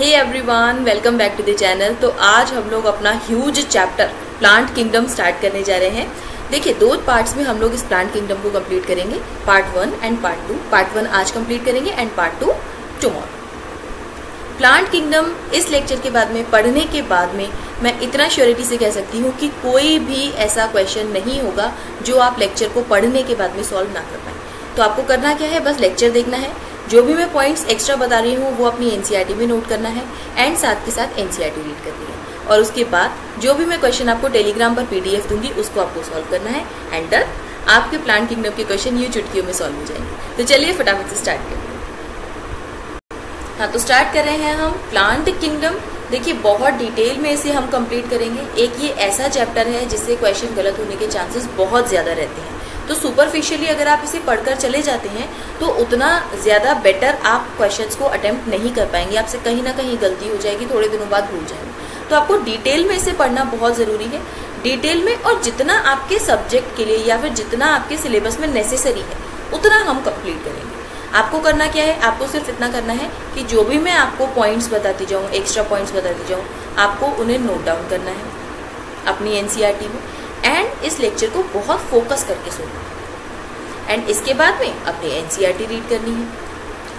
Hey everyone, welcome back to the channel. तो आज हम लोग अपना huge chapter plant kingdom start करने जा रहे हैं। देखिए, दो पार्ट्स में हम लोग इस प्लांट किंगडम को कंप्लीट करेंगे, पार्ट 1 एंड पार्ट 2। पार्ट 1 आज कंप्लीट करेंगे and part 2 tomorrow. Plant kingdom इस लेक्चर के बाद में, पढ़ने के बाद में, मैं इतना श्योरिटी से कह सकती हूँ कि कोई भी ऐसा क्वेश्चन नहीं होगा जो आप लेक्चर को पढ़ने के बाद में सॉल्व ना कर पाए। तो आपको करना क्या है, बस लेक्चर देखना है। जो भी मैं पॉइंट्स एक्स्ट्रा बता रही हूँ वो अपनी एनसीईआरटी में नोट करना है एंड साथ के साथ एनसीईआरटी रीड करनी है। और उसके बाद जो भी मैं क्वेश्चन आपको टेलीग्राम पर पीडीएफ दूंगी उसको आपको सॉल्व करना है एंड डन। आपके प्लांट किंगडम के क्वेश्चन यूं चुटकियों में सॉल्व हो जाएंगे। तो चलिए फटाफट से स्टार्ट करते हैं। हाँ, तो स्टार्ट कर रहे हैं हम प्लांट किंगडम। देखिए, बहुत डिटेल में इसे हम कंप्लीट करेंगे। एक ये ऐसा चैप्टर है जिससे क्वेश्चन गलत होने के चांसेस बहुत ज़्यादा रहते हैं। तो सुपरफिशियली अगर आप इसे पढ़कर चले जाते हैं तो उतना ज़्यादा बेटर आप क्वेश्चंस को अटेम्प्ट नहीं कर पाएंगे। आपसे कहीं ना कहीं गलती हो जाएगी, थोड़े दिनों बाद भूल जाएंगे। तो आपको डिटेल में इसे पढ़ना बहुत ज़रूरी है, डिटेल में, और जितना आपके सब्जेक्ट के लिए या फिर जितना आपके सिलेबस में नेसेसरी है उतना हम कंप्लीट करेंगे। आपको करना क्या है, आपको सिर्फ इतना करना है कि जो भी मैं आपको पॉइंट्स बताती जाऊँ, एक्स्ट्रा पॉइंट्स बताती जाऊँ, आपको उन्हें नोट डाउन करना है अपनी एनसीईआरटी में एंड इस लेक्चर को बहुत फोकस करके सुनना एंड इसके बाद में अपनी एनसीईआरटी रीड करनी है।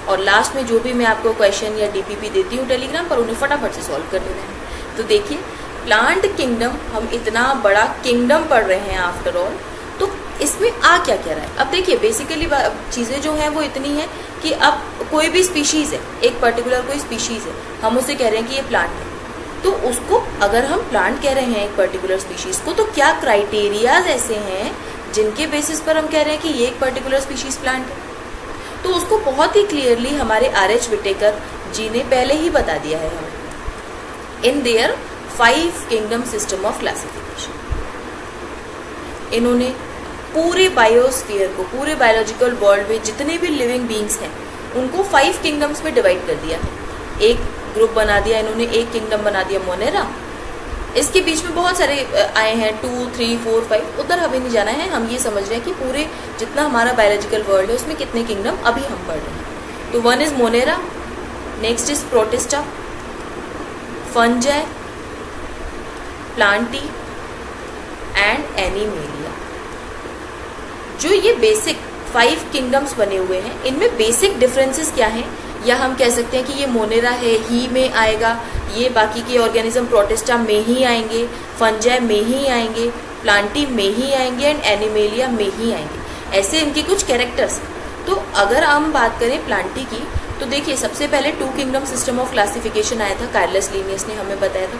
और लास्ट में जो भी मैं आपको क्वेश्चन या डीपीपी देती हूँ टेलीग्राम पर, उन्हें फटाफट से सॉल्व कर लेना है। तो देखिए, प्लांट किंगडम, हम इतना बड़ा किंगडम पढ़ रहे हैं आफ्टर ऑल, तो इसमें आ क्या क्या रहा है। अब देखिए, बेसिकली चीज़ें जो हैं वो इतनी है कि अब कोई भी स्पीशीज़ है, एक पर्टिकुलर कोई स्पीशीज़ है, हम उसे कह रहे हैं कि ये प्लांट है। तो उसको अगर हम प्लांट कह रहे हैं एक पर्टिकुलर स्पीशीज़ को, तो क्या क्राइटेरियाज ऐसे हैं जिनके बेसिस पर हम कह रहे हैं कि ये एक पर्टिकुलर स्पीशीज़ प्लांट है। तो उसको बहुत ही क्लियरली हमारे आर.एच. विटेकर जी ने पहले ही बता दिया है हमें in their 5 kingdom system of classification. इन्होंने पूरे बायोस्फीयर को, पूरे बायोलॉजिकल वर्ल्ड में जितने भी लिविंग बींग्स हैं उनको 5 किंगडम्स में डिवाइड कर दिया है। एक ग्रुप बना दिया इन्होंने, एक किंगडम बना दिया मोनेरा। इसके बीच में बहुत सारे आए हैं, 2, 3, 4, 5, उधर हमें नहीं जाना है। हम ये समझ रहे हैं कि पूरे जितना हमारा बायोलॉजिकल वर्ल्ड है उसमें कितने किंगडम अभी हम पढ़ रहे हैं। तो 1 is Monera, next is protista, fungi, Plantae and animalia. जो ये बेसिक 5 किंगडम्स बने हुए हैं, इनमें बेसिक डिफरेंसेस क्या हैं, या हम कह सकते हैं कि ये मोनेरा है ही में आएगा, ये बाकी के ऑर्गेनिज्म प्रोटिस्टा में ही आएंगे, फंजाई में ही आएंगे, प्लांटी में ही आएंगे एंड एनिमेलिया में ही आएंगे। ऐसे इनके कुछ कैरेक्टर्स। तो अगर हम बात करें प्लांटी की, तो देखिए, सबसे पहले 2 किंगडम सिस्टम ऑफ क्लासिफिकेशन आया था, कार्लस लिनियस ने हमें बताया था,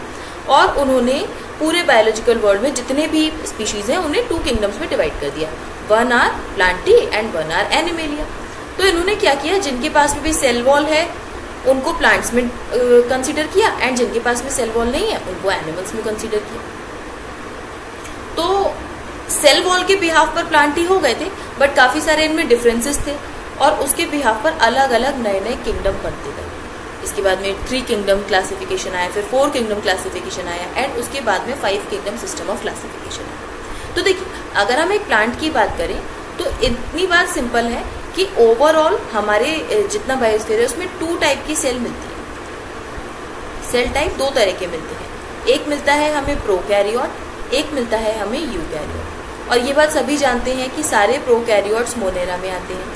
और उन्होंने पूरे बायोलॉजिकल वर्ल्ड में जितने भी स्पीशीज हैं उन्हें 2 किंगडम्स में डिवाइड कर दिया, 1 are plantae and 1 are animalia. तो इन्होंने क्या किया, जिनके पास में भी सेल वॉल है उनको प्लांट्स में कंसीडर किया एंड जिनके पास में सेल वॉल नहीं है उनको एनिमल्स में कंसीडर किया। तो सेल वॉल के बिहाफ पर प्लांट ही हो गए थे, बट काफी सारे इनमें डिफरेंसेस थे और उसके बिहाफ पर अलग अलग नए नए किंगडम बनते गए। इसके बाद में 3 किंगडम क्लासिफिकेशन आया, फिर 4 किंगडम क्लासिफिकेशन आया एंड उसके बाद में 5 किंगडम सिस्टम ऑफ क्लासिफिकेशन आया। तो देखिए, अगर हम एक प्लांट की बात करें तो इतनी बात सिंपल है कि ओवरऑल हमारे जितना बायोस्फीयर है उसमें 2 टाइप की सेल मिलती है। सेल टाइप 2 तरह के मिलते हैं, एक मिलता है हमें प्रोकैरियोट, एक मिलता है हमें यूकैरियोट। और ये बात सभी जानते हैं कि सारे प्रोकैरियोट्स मोनेरा में आते हैं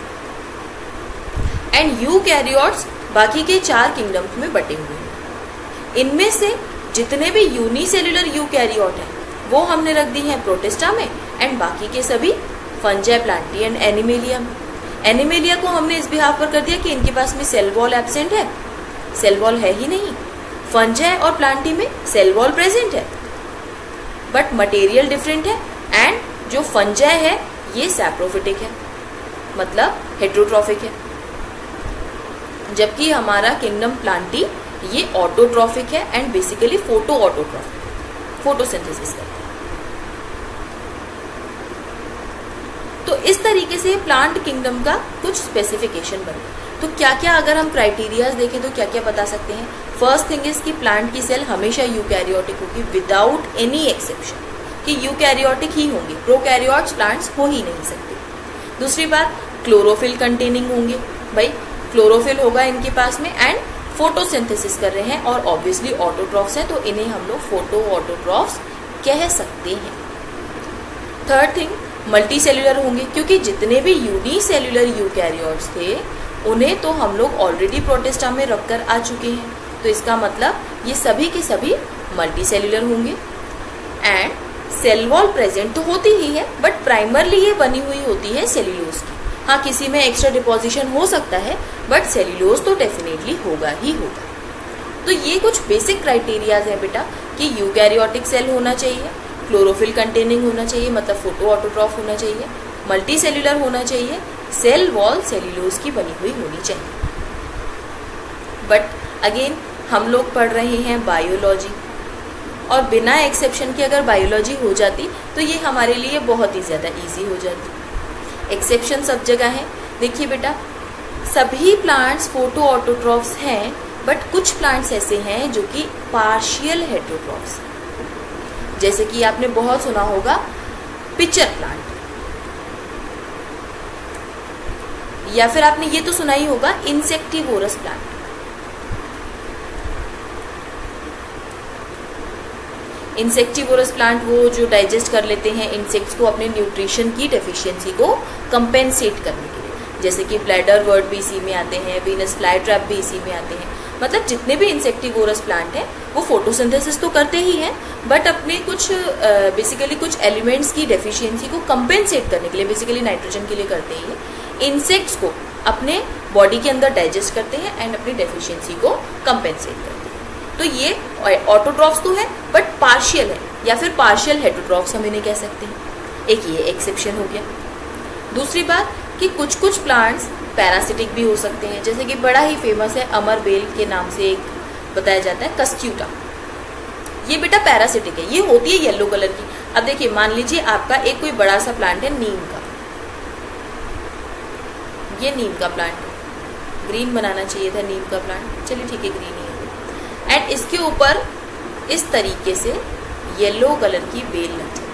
एंड यूकैरियोट्स बाकी के 4 किंगडम्स में बटे हुए हैं। इनमें से जितने भी यूनिसेल्युलर यूकैरियोट हैं वो हमने रख दी हैं प्रोटिस्टा में एंड बाकी के सभी फंजाई, प्लांटी एंड एनिमेलिया में। एनिमेलिया को हमने इस बिहाफ पर कर दिया कि इनके पास में सेल वॉल एब्सेंट है, सेल वॉल है ही नहीं। फंजाई और प्लांटी में सेल वॉल प्रेजेंट है बट मटेरियल डिफरेंट है एंड जो फंजाई है ये सैप्रोफिटिक है, मतलब हेट्रोट्रॉफिक है, जबकि हमारा किंगडम प्लांटी ये ऑटोट्रॉफिक है and basically photo autotrophic, photosynthesis करता है। तो इस तरीके से प्लांट किंगडम का कुछ स्पेसिफिकेशन बन गया। तो क्या क्या अगर हम क्राइटेरियाज देखें तो क्या क्या बता सकते हैं। फर्स्ट थिंग इज कि प्लांट की सेल हमेशा यूकैरियोटिक होगी विदाउट एनी एक्सेप्शन, कि यूकैरियोटिक ही होंगे, प्रोकैरियोट्स प्लांट्स हो ही नहीं सकते। दूसरी बात, क्लोरोफिल कंटेनिंग होंगे, भाई क्लोरोफिल होगा इनके पास में एंड फोटोसिंथेसिस कर रहे हैं और ऑब्वियसली ऑटोट्रॉफ्स हैं, तो इन्हें हम लोग फोटो ऑटोट्रॉफ्स कह सकते हैं। थर्ड थिंग, मल्टी सेल्यूलर होंगे, क्योंकि जितने भी यूनिसेल्यूलर यूकैरियोट्स थे उन्हें तो हम लोग ऑलरेडी प्रोटिस्टा में रखकर आ चुके हैं, तो इसका मतलब ये सभी के सभी मल्टी सेल्यूलर होंगे। एंड सेल वॉल प्रेजेंट तो होती ही है, बट प्राइमरली ये बनी हुई होती है सेल्यूलोज की। हाँ, किसी में एक्स्ट्रा डिपोजिशन हो सकता है, बट सेल्यूलोज तो डेफिनेटली होगा ही होगा। तो ये कुछ बेसिक क्राइटेरियाज है बेटा कि यूकैरियोटिक सेल होना चाहिए, क्लोरोफिल कंटेनिंग होना चाहिए, मतलब फोटो ऑटोट्रॉफ होना चाहिए, मल्टी सेल्यूलर होना चाहिए, सेल वॉल सेल्यूलोज की बनी हुई होनी चाहिए। बट अगेन हम लोग पढ़ रहे हैं बायोलॉजी, और बिना एक्सेप्शन के अगर बायोलॉजी हो जाती तो ये हमारे लिए बहुत ही ज़्यादा इजी हो जाती। एक्सेप्शन सब जगह है। देखिए बेटा, सभी प्लांट्स फोटो ऑटोट्रॉफ्स हैं, बट कुछ प्लांट्स ऐसे हैं जो कि पार्शियल हेटेरोट्रॉफ्स, जैसे कि आपने बहुत सुना होगा पिचर प्लांट, या फिर आपने ये तो सुना ही होगा इंसेक्टिवोरस प्लांट। इंसेक्टिवोरस प्लांट वो जो डाइजेस्ट कर लेते हैं इंसेक्ट्स को अपने न्यूट्रिशन की डेफिशिएंसी को कंपेंसेट करने के लिए, जैसे कि ब्लैडर वर्ड भी इसी में आते हैं, वीनस फ्लाई ट्रैप भी इसी में आते हैं। मतलब जितने भी इंसेक्टिवोरस प्लांट हैं वो फोटोसिंथेसिस तो करते ही हैं, बट अपने कुछ बेसिकली कुछ एलिमेंट्स की डेफिशिएंसी को कंपेंसेट करने के लिए, बेसिकली नाइट्रोजन के लिए करते ही हैं, इंसेक्ट्स को अपने बॉडी के अंदर डाइजेस्ट करते हैं एंड अपनी डेफिशिएंसी को कंपेंसेट करते हैं। तो ये ऑटोट्रॉफ्स तो है, बट पार्शियल है, या फिर पार्शियल हेटेरोट्रॉफ्स हम इन्हें कह सकते हैं। एक ये एक्सेप्शन हो गया। दूसरी बात कि कुछ कुछ प्लांट्स पैरासिटिक भी हो सकते हैं, जैसे कि बड़ा ही फेमस है अमर बेल के नाम से एक बताया जाता है कस्क्यूटा। ये बेटा पैरासिटिक है, ये होती है येलो कलर की। अब देखिए, मान लीजिए आपका एक कोई बड़ा सा प्लांट है नीम का, ये नीम का प्लांट है, ग्रीन बनाना चाहिए था नीम का प्लांट, चलिए ठीक है ग्रीन ही है, एंड इसके ऊपर इस तरीके से येलो कलर की बेल लग जाती है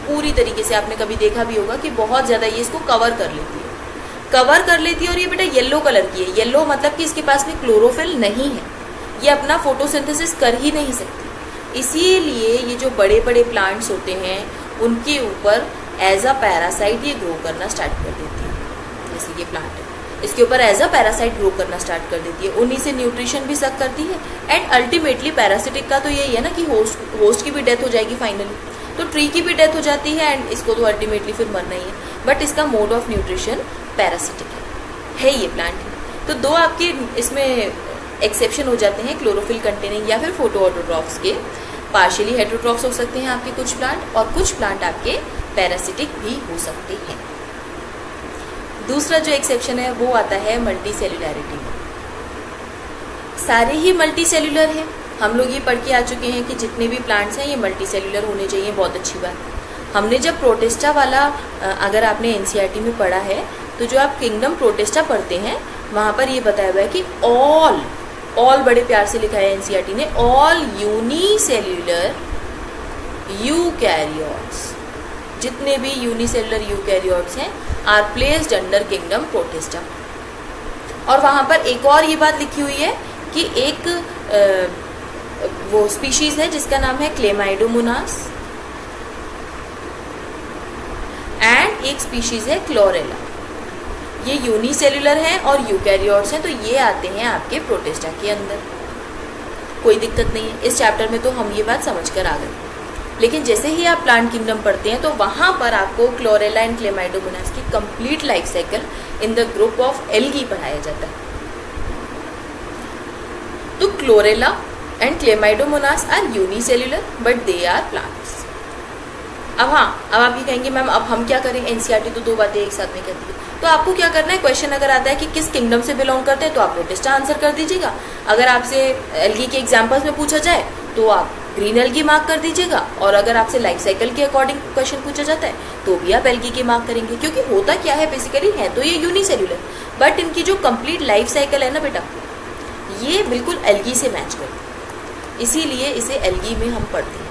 पूरी तरीके से। आपने कभी देखा भी होगा कि बहुत ज़्यादा ये इसको कवर कर लेती है, और ये बेटा येलो कलर की है। येलो मतलब कि इसके पास में क्लोरोफिल नहीं है, ये अपना फोटोसिंथेसिस कर ही नहीं सकती। इसीलिए ये जो बड़े बड़े प्लांट्स होते हैं उनके ऊपर एज अ पैरासाइट ये ग्रो करना स्टार्ट कर देती है। जैसे ये प्लांट है, इसके ऊपर एज अ पैरासाइट ग्रो करना स्टार्ट कर देती है, उन्हीं से न्यूट्रिशन भी सक करती है, एंड अल्टीमेटली पैरासिटिक का तो यही है ना कि होस्ट की भी डेथ हो जाएगी फाइनली, तो ट्री की भी डेथ हो जाती है एंड इसको तो अल्टीमेटली फिर मरना ही है, बट इसका मोड ऑफ न्यूट्रिशन पैरासिटिक है ये प्लांट। तो दो आपके इसमें एक्सेप्शन हो जाते हैं, क्लोरोफिल कंटेनिंग या फिर फोटो ऑटोट्रॉफ्स के। पार्शियली हेटेरोट्रॉफ्स हो सकते हैं आपके कुछ प्लांट, और कुछ प्लांट आपके पैरासिटिक भी हो सकते हैं। दूसरा जो एक्सेप्शन है वो आता है मल्टी सेल्यूलैरिटी में। सारे ही मल्टी सेल्यूलर हैं, हम लोग ये पढ़ के आ चुके हैं कि जितने भी प्लांट्स हैं ये मल्टी सेल्यूलर होने चाहिए, बहुत अच्छी बात। हमने जब प्रोटिस्टा वाला अगर आपने एनसीईआरटी में पढ़ा है तो जो आप किंगडम प्रोटिस्टा पढ़ते हैं वहाँ पर ये बताया हुआ है कि ऑल बड़े प्यार से लिखा है एनसीईआरटी ने, ऑल यूनिसेल्यूलर यूकैरियोट्स, जितने भी यूनिसेल्युलर यूकैरियोट्स हैं are placed under kingdom protista. और वहाँ पर एक और ये बात लिखी हुई है कि एक वो स्पीशीज है जिसका नाम है क्लेमाइडोमोनास, एंड एक स्पीशीज है क्लोरेला। ये यूनिसेल्युलर हैं और यूकैरियोट्स हैं, तो ये आते हैं आपके प्रोटिस्टा के अंदर। कोई दिक्कत नहीं है, इस चैप्टर में तो हम ये बात समझ कर आ गए। लेकिन जैसे ही आप प्लांट किंगडम पढ़ते हैं तो वहाँ पर आपको क्लोरेला एंड क्लेमाइडोमोनास की complete life cycle in the group of algae पढ़ाया जाता है। तो Chlorella and Chlamydomonas are unicellular but they are plants. अब अब आप ये कहेंगे मैम अब हम क्या करें, एनसीईआरटी तो दो बातें एक साथ में कहती है। तो आपको क्या करना है, क्वेश्चन अगर आता है कि किस किंगडम से बिलोंग करते हैं तो आप प्रोटिस्टा आंसर कर दीजिएगा। अगर आपसे एल्गी के एग्जाम्पल्स में पूछा जाए तो आप ग्रीन एल्गी मार्क कर दीजिएगा, और अगर आपसे लाइफ साइकिल के अकॉर्डिंग क्वेश्चन पूछा जाता है तो भी आप एल्गी के मार्क करेंगे, क्योंकि होता क्या है बेसिकली है तो ये यूनिसेल्युलर, बट इनकी जो कंप्लीट लाइफ साइकिल है ना बेटा ये बिल्कुल एल्गी से मैच करती है, इसीलिए इसे एल्गी में हम पढ़ते हैं।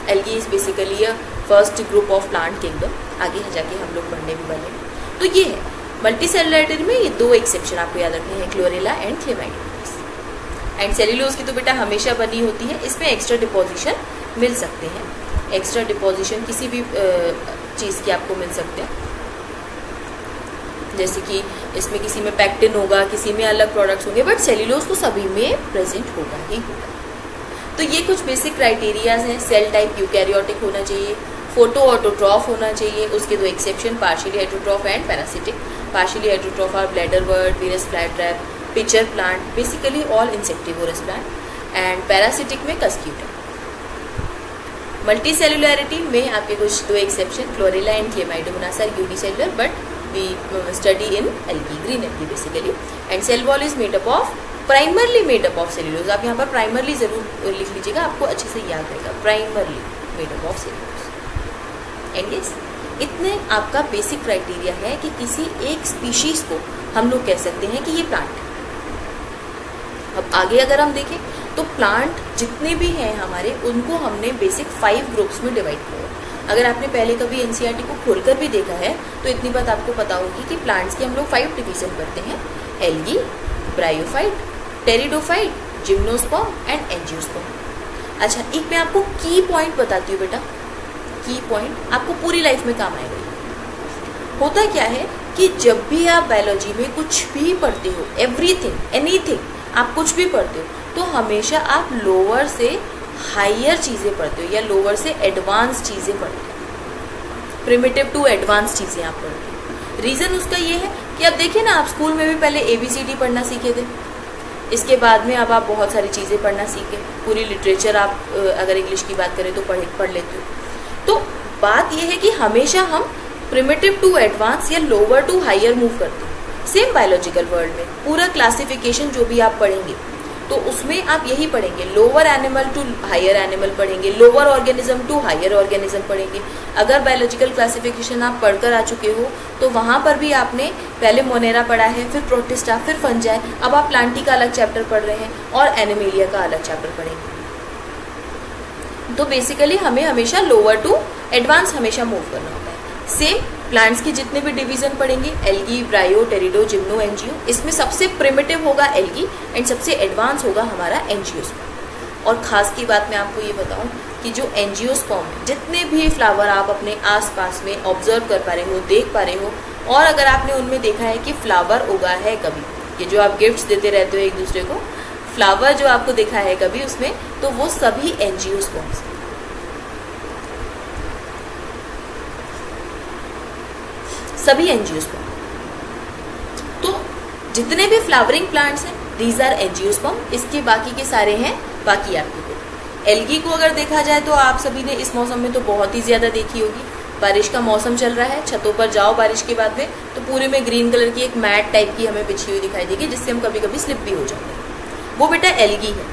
Algae is basically a first group of plant kingdom, आगे जाके हम लोग पढ़ने भी वाले हैं। तो ये है मल्टी सेल्युलैरिटी में ये दो एक्सेप्शन आपको याद रखने हैं, chlorella and Chlamydomonas. And cellulose की तो बेटा हमेशा बनी होती है, इसमें एक्स्ट्रा डिपोजिशन मिल सकते हैं, एक्स्ट्रा डिपोजिशन किसी भी चीज़ की आपको मिल सकते हैं, जैसे कि इसमें किसी में पैक्टिन होगा, किसी में अलग प्रोडक्ट्स होंगे, बट सेल्यूलोज तो सभी में प्रेजेंट होगा ही होगा। तो ये कुछ बेसिक क्राइटेरियाज हैं। सेल टाइप यूकैरियोटिक होना चाहिए, फोटो ऑटोट्रॉफ होना चाहिए, उसके 2 exception, partially heterotroph and parasitic. Partially heterotroph are bladderwort, Venus flytrap, pitcher plant, basically all insectivorous plant, and parasitic में कस्क्यूटा। मल्टी सेलुलैरिटी में आपके कुछ 2 exception, chlorella and Chlamydomonas are unicellular but we study in algae, green algae basically. And cell wall is made up of, primarily made up of cellulose. आप यहाँ पर primarily जरूर लिख लीजिएगा, आपको अच्छे से याद रहेगा, primarily made up of cellulose. And yes, इतने आपका बेसिक क्राइटेरिया है कि किसी एक स्पीशीज को हम लोग कह सकते हैं कि ये प्लांट है। अब आगे अगर हम देखें तो प्लांट जितने भी हैं हमारे, उनको हमने बेसिक 5 ग्रुप्स में डिवाइड किया। अगर आपने पहले कभी एनसीईआरटी को खोलकर भी देखा है तो इतनी बात आपको पता होगी कि प्लांट्स के हम लोग 5 डिवीजन करते हैं, algae, bryophyte, pteridophyte, gymnosperm and angiosperm. अच्छा, एक मैं आपको की पॉइंट बताती हूँ बेटा, की पॉइंट आपको पूरी लाइफ में काम आएगा। होता क्या है कि जब भी आप बायोलॉजी में कुछ भी पढ़ते हो, एवरीथिंग, एनीथिंग, आप कुछ भी पढ़ते हो तो हमेशा आप लोअर से हायर चीज़ें पढ़ते हो या लोअर से एडवांस चीज़ें पढ़ते हो, प्रिमिटिव टू एडवांस चीज़ें आप पढ़ते हो। रीज़न उसका ये है कि अब देखिए ना, आप स्कूल में भी पहले ABCD पढ़ना सीखे थे, इसके बाद में अब आप बहुत सारी चीज़ें पढ़ना सीखे, पूरी लिटरेचर आप अगर इंग्लिश की बात करें तो पढ़ लेते हो। तो बात यह है कि हमेशा हम प्रिमिटिव टू एडवांस या लोअर टू हायर मूव करते हैं। सेम बायोलॉजिकल वर्ल्ड में पूरा क्लासिफिकेशन जो भी आप पढ़ेंगे तो उसमें आप यही पढ़ेंगे, lower animal to higher animal पढ़ेंगे, lower organism to higher organism पढ़ेंगे। अगर बायोलॉजिकल क्लासिफिकेशन आप पढ़कर आ चुके हो तो वहाँ पर भी आपने पहले मोनेरा पढ़ा है, फिर प्रोटिस्टा, फिर फंजाई, अब आप प्लांटी का अलग चैप्टर पढ़ रहे हैं और एनिमेलिया का अलग चैप्टर पढ़ेंगे। तो बेसिकली हमें हमेशा लोअर टू एडवांस हमेशा मूव करना होता है। सेम प्लांट्स की जितने भी डिवीजन पढ़ेंगे, algae, bryo, pterido, gymno, angio, इसमें सबसे प्रिमिटिव होगा एल्गी एंड सबसे एडवांस होगा हमारा एंजियोस्पर्म। और खास की बात मैं आपको ये बताऊं कि जो एंजियोस्पर्म है, जितने भी फ्लावर आप अपने आसपास में ऑब्जर्व कर पा रहे हो, देख पा रहे हो, और अगर आपने उनमें देखा है कि फ्लावर उगा है कभी, ये जो आप गिफ्ट्स देते रहते हो एक दूसरे को, फ्लावर जो आपको देखा है कभी उसमें, तो वो सभी एंजियोस्पर्म्स हैं। सभी एंजियोस्पर्म। तो जितने भी फ्लावरिंग प्लांट्स हैं, दीज आर एंजियोस्पर्म। इसके बाकी के सारे हैं बाकी आपके को। एल्गी को अगर देखा जाए तो आप सभी ने इस मौसम में तो बहुत ही ज्यादा देखी होगी। बारिश का मौसम चल रहा है, छतों पर जाओ बारिश के बाद में तो पूरे में ग्रीन कलर की एक मैट टाइप की हमें बिछी हुई दिखाई देगी, जिससे हम कभी कभी स्लिप भी हो जाते हैं। वो बेटा एल्गी है,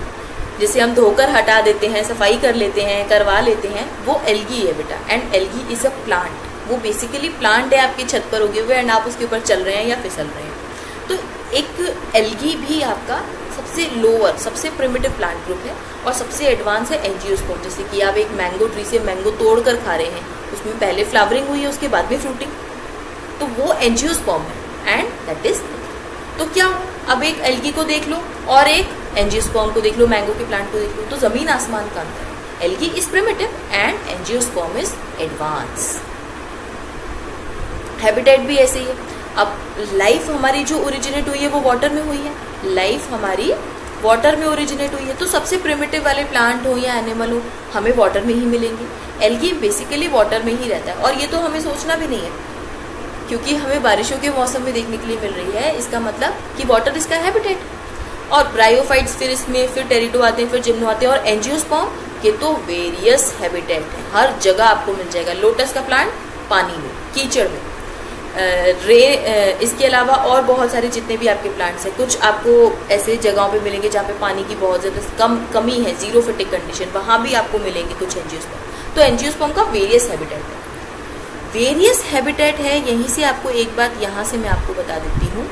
जिसे हम धोकर हटा देते हैं, सफाई कर लेते हैं, करवा लेते हैं, वो एल्गी है बेटा। And algae is a plant, वो बेसिकली प्लांट है, आपकी छत पर उगे हुए एंड आप उसके ऊपर चल रहे हैं या फिसल रहे हैं। तो एक एल्गी भी आपका सबसे लोअर, सबसे प्रिमिटिव प्लांट ग्रुप है, और सबसे एडवांस है एंजियोस्पर्म। जैसे कि आप एक मैंगो ट्री से मैंगो तोड़कर खा रहे हैं, उसमें पहले फ्लावरिंग हुई है, उसके बाद में फ्रूटिंग, तो वो एंजियोस्पर्म है एंड दैट इज। तो क्या अब एक एल्गी को देख लो और एक एंजियोस्पर्म को देख लो, मैंगो के प्लांट को देख लो, तो जमीन आसमान का अंतर है। Algae is primitive and angiosperm is advance. Habitat भी ऐसे ही है। अब लाइफ हमारी जो ओरिजिनेट हुई है वो वाटर में हुई है, लाइफ हमारी वाटर में ओरिजिनेट हुई है, तो सबसे प्रिमिटिव वाले प्लांट हो या एनिमल हो, हमें वाटर में ही मिलेंगे। एल्गी बेसिकली वाटर में ही रहता है, और ये तो हमें सोचना भी नहीं है, क्योंकि हमें बारिशों के मौसम में देखने के लिए मिल रही है, इसका मतलब कि वाटर इसका हैबिटेट। और ब्रायोफाइट्स फिर इसमें, फिर टेरिडो आते हैं, फिर जिम्नो आते हैं, और एंजियोस्पर्म के तो वेरियस हैबिटेट है, हर जगह आपको मिल जाएगा। लोटस का प्लांट पानी में, कीचड़ में, इसके अलावा और बहुत सारे जितने भी आपके प्लांट्स हैं, कुछ आपको ऐसे जगहों पे मिलेंगे जहाँ पे पानी की बहुत ज़्यादा कमी है, जीरो फिटिक कंडीशन, वहाँ भी आपको मिलेंगे कुछ एंजियोस्पर्म। तो एंजियोस्पर्म का वेरियस हैबिटेट है, वेरियस हैबिटेट है। यहीं से आपको एक बात यहाँ से मैं आपको बता देती हूँ,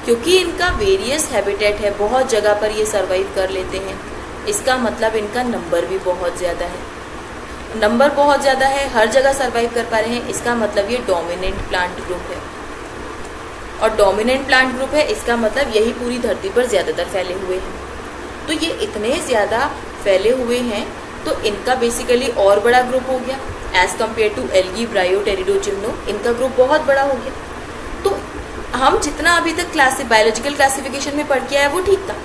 क्योंकि इनका वेरियस हैबिटेट है, बहुत जगह पर ये सर्वाइव कर लेते हैं, इसका मतलब इनका नंबर भी बहुत ज़्यादा है। नंबर बहुत ज़्यादा है, हर जगह सर्वाइव कर पा रहे हैं, इसका मतलब ये डोमिनेंट प्लांट ग्रुप है। और डोमिनेंट प्लांट ग्रुप है, इसका मतलब यही पूरी धरती पर ज़्यादातर फैले हुए हैं। तो ये इतने ज़्यादा फैले हुए हैं, तो इनका बेसिकली और बड़ा ग्रुप हो गया as compare to algae, bryo, pterido, gymno, इनका ग्रुप बहुत बड़ा हो गया। तो हम जितना अभी तक बायोलॉजिकल क्लासिफिकेशन में पढ़ के आया वो ठीक था।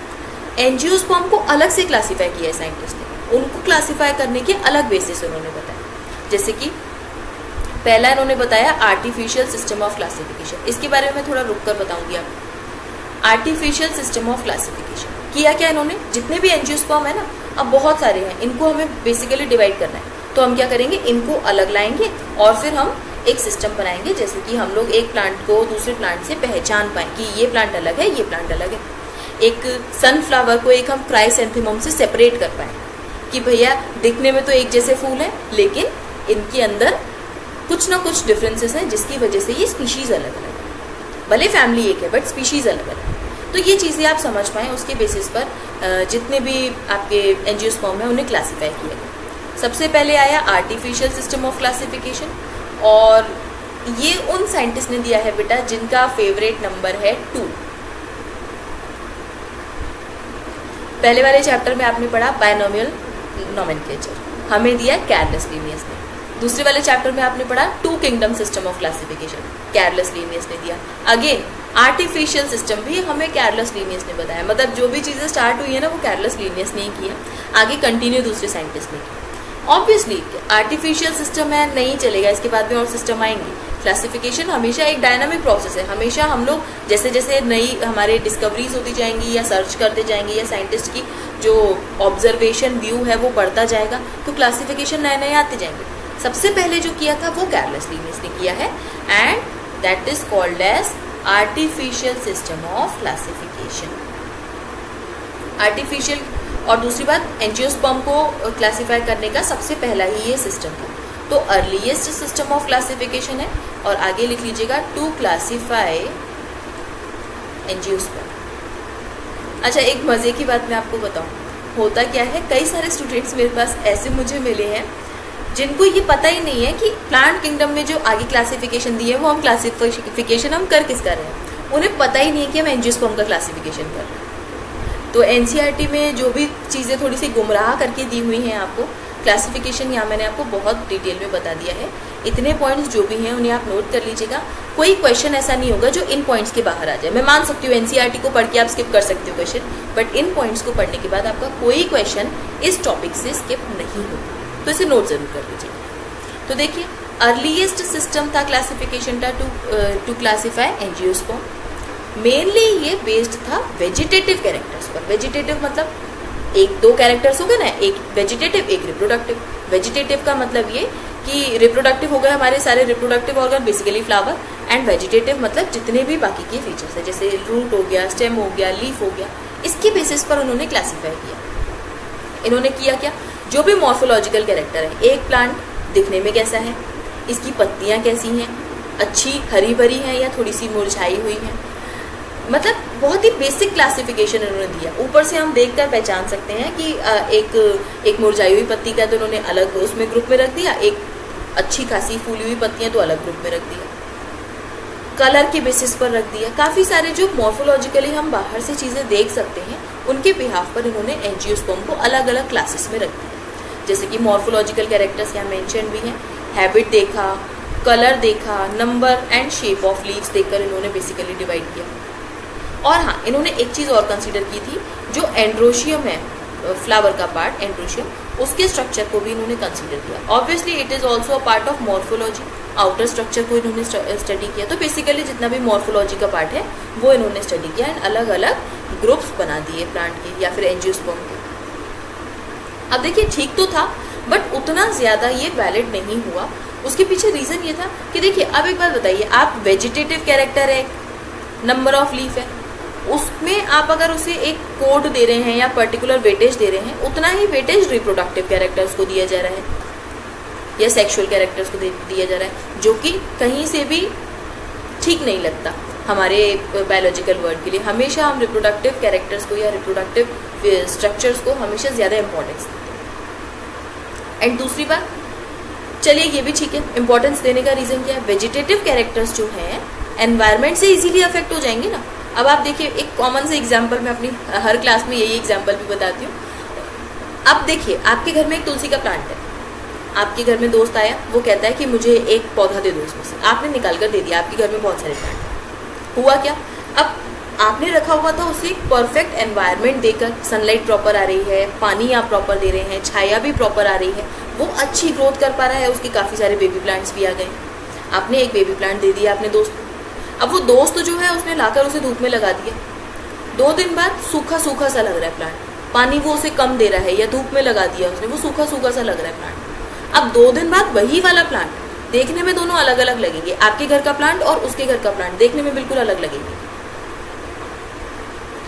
एंजियोस्पर्म को अलग से क्लासीफाई किया है साइंटिस्ट ने, उनको क्लासीफाई करने के अलग बेसिस उन्होंने बताया। जैसे कि पहला इन्होंने बताया आर्टिफिशियल सिस्टम ऑफ क्लासिफिकेशन, इसके बारे में मैं थोड़ा रुक कर बताऊंगी आपको। आर्टिफिशियल सिस्टम ऑफ क्लासिफिकेशन किया क्या इन्होंने, जितने भी एंजियोस्पर्म है ना, अब बहुत सारे हैं, इनको हमें बेसिकली डिवाइड करना है, तो हम क्या करेंगे, इनको अलग लाएंगे और फिर हम एक सिस्टम बनाएंगे, जैसे कि हम लोग एक प्लांट को दूसरे प्लांट से पहचान पाए कि ये प्लांट अलग है, ये प्लांट अलग है। एक सनफ्लावर को एक हम क्राइसैंथेमम से सेपरेट कर पाए कि भैया दिखने में तो एक जैसे फूल है, लेकिन इनके अंदर कुछ ना कुछ डिफरेंसेस हैं, जिसकी वजह से ये स्पीशीज अलग अलग है। भले फैमिली एक है बट स्पीशीज अलग अलग है। तो ये चीज़ें आप समझ पाएँ, उसके बेसिस पर जितने भी आपके एंजियोस्पर्म हैं उन्हें क्लासीफाई किया गया। सबसे पहले आया आर्टिफिशियल सिस्टम ऑफ क्लासिफिकेशन, और ये उन साइंटिस्ट ने दिया है बेटा जिनका फेवरेट नंबर है 2। पहले वाले चैप्टर में आपने पढ़ा बायनोमियल नोमेनक्लेचर, हमें दिया कैरलस लीनियस ने। दूसरे वाले चैप्टर में आपने पढ़ा 2 kingdom system of classification, Carlos Linnaeus ने दिया। अगेन आर्टिफिशियल सिस्टम भी हमें कैरलस लीनियस ने बताया, मतलब जो भी चीज़ें स्टार्ट हुई है ना वो कैरलस लीनियस ने ही किया, आगे कंटिन्यू दूसरे साइंटिस्ट ने किया। ऑब्वियसली आर्टिफिशियल सिस्टम है, नहीं चलेगा, इसके बाद में और सिस्टम आएंगे। क्लासिफिकेशन हमेशा एक डायनामिक प्रोसेस है, हमेशा हम लोग जैसे जैसे नई हमारे डिस्कवरीज होती जाएंगी या सर्च करते जाएंगे या साइंटिस्ट की जो ऑब्जर्वेशन व्यू है वो बढ़ता जाएगा, तो क्लासिफिकेशन नए नए आते जाएंगे। सबसे पहले जो किया था वो कैरलस लीनियस ने किया है, and that is called as artificial system of classification. Artificial, और दूसरी बात एंजियोस्पर्म को क्लासीफाई करने का सबसे पहला ही ये सिस्टम था, तो अर्लीस्ट सिस्टम ऑफ क्लासिफिकेशन है। और आगे लिख लीजिएगा टू क्लासीफाई एंजियोस्पर्म। अच्छा, एक मज़े की बात मैं आपको बताऊं, होता क्या है, कई सारे स्टूडेंट्स मेरे पास ऐसे मुझे मिले हैं जिनको ये पता ही नहीं है कि प्लांट किंगडम में जो आगे क्लासिफिकेशन दी है वो हम क्लासिफिकेशन हम कर किसका रहे हैं, उन्हें पता ही नहीं है कि हम एंजियोस्पर्म का क्लासिफिकेशन कर रहे हैं। तो एनसीईआरटी में जो भी चीज़ें थोड़ी सी गुमराह करके दी हुई हैं आपको, क्लासिफिकेशन यहाँ मैंने आपको बहुत डिटेल में बता दिया है। इतने पॉइंट्स जो भी हैं उन्हें आप नोट कर लीजिएगा, कोई क्वेश्चन ऐसा नहीं होगा जो इन पॉइंट्स के बाहर आ जाए। मैं मान सकती हूँ एनसीईआरटी को पढ़ के आप स्किप कर सकते हो क्वेश्चन, बट इन पॉइंट्स को पढ़ने के बाद आपका कोई क्वेश्चन इस टॉपिक से स्किप नहीं होगा, तो इसे नोट जरूर कर लीजिएगा। तो देखिए, अर्लीस्ट सिस्टम था क्लासिफिकेशन का टू क्लासीफाई एंजियोस्पर्म। मेनली ये बेस्ड था वेजिटेटिव कैरेक्टर्स पर। वेजिटेटिव मतलब एक दो कैरेक्टर्स हो गए ना, एक वेजिटेटिव एक रिप्रोडक्टिव। वेजिटेटिव का मतलब ये कि रिप्रोडक्टिव हो गए हमारे सारे reproductive organ, basically flower, and vegetative मतलब जितने भी बाकी के फीचर्स है, जैसे रूट हो गया, स्टेम हो गया, लीफ हो गया, इसके बेसिस पर उन्होंने क्लासीफाई किया। इन्होंने किया क्या, जो भी मॉर्फोलॉजिकल कैरेक्टर है, एक प्लांट दिखने में कैसा है, इसकी पत्तियां कैसी हैं, अच्छी हरी भरी हैं या थोड़ी सी मुरझाई हुई हैं, मतलब बहुत ही बेसिक क्लासिफिकेशन उन्होंने दिया। ऊपर से हम देखकर पहचान सकते हैं कि एक मुरझाई हुई पत्ती का तो उन्होंने अलग उसमें ग्रुप में रख दिया, एक अच्छी खासी फूली हुई पत्तियां तो अलग ग्रुप में रख दिया, कलर के बेसिस पर रख दिया। काफ़ी सारे जो मॉर्फोलॉजिकली हम बाहर से चीज़ें देख सकते हैं उनके बिहाफ पर इन्होंने एंजियोस्पर्म को अलग अलग क्लासेस में रख दिया। जैसे कि मॉर्फोलॉजिकल कैरेक्टर्स यहाँ मेंशन भी हैं, हैबिट देखा, कलर देखा, number and shape of leaves देखकर इन्होंने बेसिकली डिवाइड किया। और हाँ, इन्होंने एक चीज़ और कंसीडर की थी, जो एंड्रोशियम है, फ्लावर का पार्ट एंड्रोशियम, उसके स्ट्रक्चर को भी इन्होंने कंसीडर किया। Obviously it is also a part of morphology, outer structure को इन्होंने स्टडी किया। तो बेसिकली जितना भी मॉर्फोलॉजी का पार्ट है वो इन्होंने स्टडी किया एंड अलग अलग ग्रुप्स बना दिए प्लांट के या फिर एंजियोस्पर्म के। अब देखिए, ठीक तो था बट उतना ज़्यादा ये वैलिड नहीं हुआ। उसके पीछे रीज़न ये था कि देखिए, अब एक बात बताइए, आप वेजिटेटिव कैरेक्टर है, नंबर ऑफ लीफ है, उसमें आप अगर उसे एक कोड दे रहे हैं या पर्टिकुलर वेटेज दे रहे हैं, उतना ही वेटेज रिप्रोडक्टिव कैरेक्टर्स को दिया जा रहा है या सेक्सुअल कैरेक्टर्स को दिया जा रहा है, जो कि कहीं से भी ठीक नहीं लगता हमारे बायोलॉजिकल वर्ड के लिए। हमेशा हम रिप्रोडक्टिव कैरेक्टर्स को या रिप्रोडक्टिव स्ट्रक्चर्स को हमेशा ज़्यादा इंपॉर्टेंस देते हैं। एंड दूसरी बात, चलिए ये भी ठीक है, इंपॉर्टेंस देने का रीज़न क्या है, वेजिटेटिव कैरेक्टर्स जो हैं एनवायरनमेंट से इजीली अफेक्ट हो जाएंगे ना, अब आप देखिए एक कॉमन से एग्जाम्पल, मैं अपनी हर क्लास में यही एग्जाम्पल भी बताती हूँ। अब देखिए आपके घर में एक तुलसी का प्लांट है, आपके घर में दोस्त आया, वो कहता है कि मुझे एक पौधा दे दो इसमें से, आपने निकाल कर दे दिया, आपके घर में बहुत सारे प्लांट हैं। हुआ क्या, अब आपने रखा हुआ था उसे एक परफेक्ट एनवायरनमेंट देकर, सनलाइट प्रॉपर आ रही है, पानी आप प्रॉपर दे रहे हैं, छाया भी प्रॉपर आ रही है, वो अच्छी ग्रोथ कर पा रहा है, उसके काफ़ी सारे बेबी प्लांट्स भी आ गए। आपने एक बेबी प्लांट दे दिया अपने दोस्त को, अब वो दोस्त जो है उसने लाकर उसे धूप में लगा दिया, 2 दिन बाद सूखा सूखा सा लग रहा है प्लांट, पानी वो उसे कम दे रहा है या धूप में लगा दिया उसने, वो सूखा सूखा सा लग रहा है प्लांट। अब 2 दिन बाद वही वाला प्लांट, देखने में दोनों अलग अलग लगेंगे, आपके घर का प्लांट और उसके घर का प्लांट देखने में बिल्कुल अलग लगेंगे।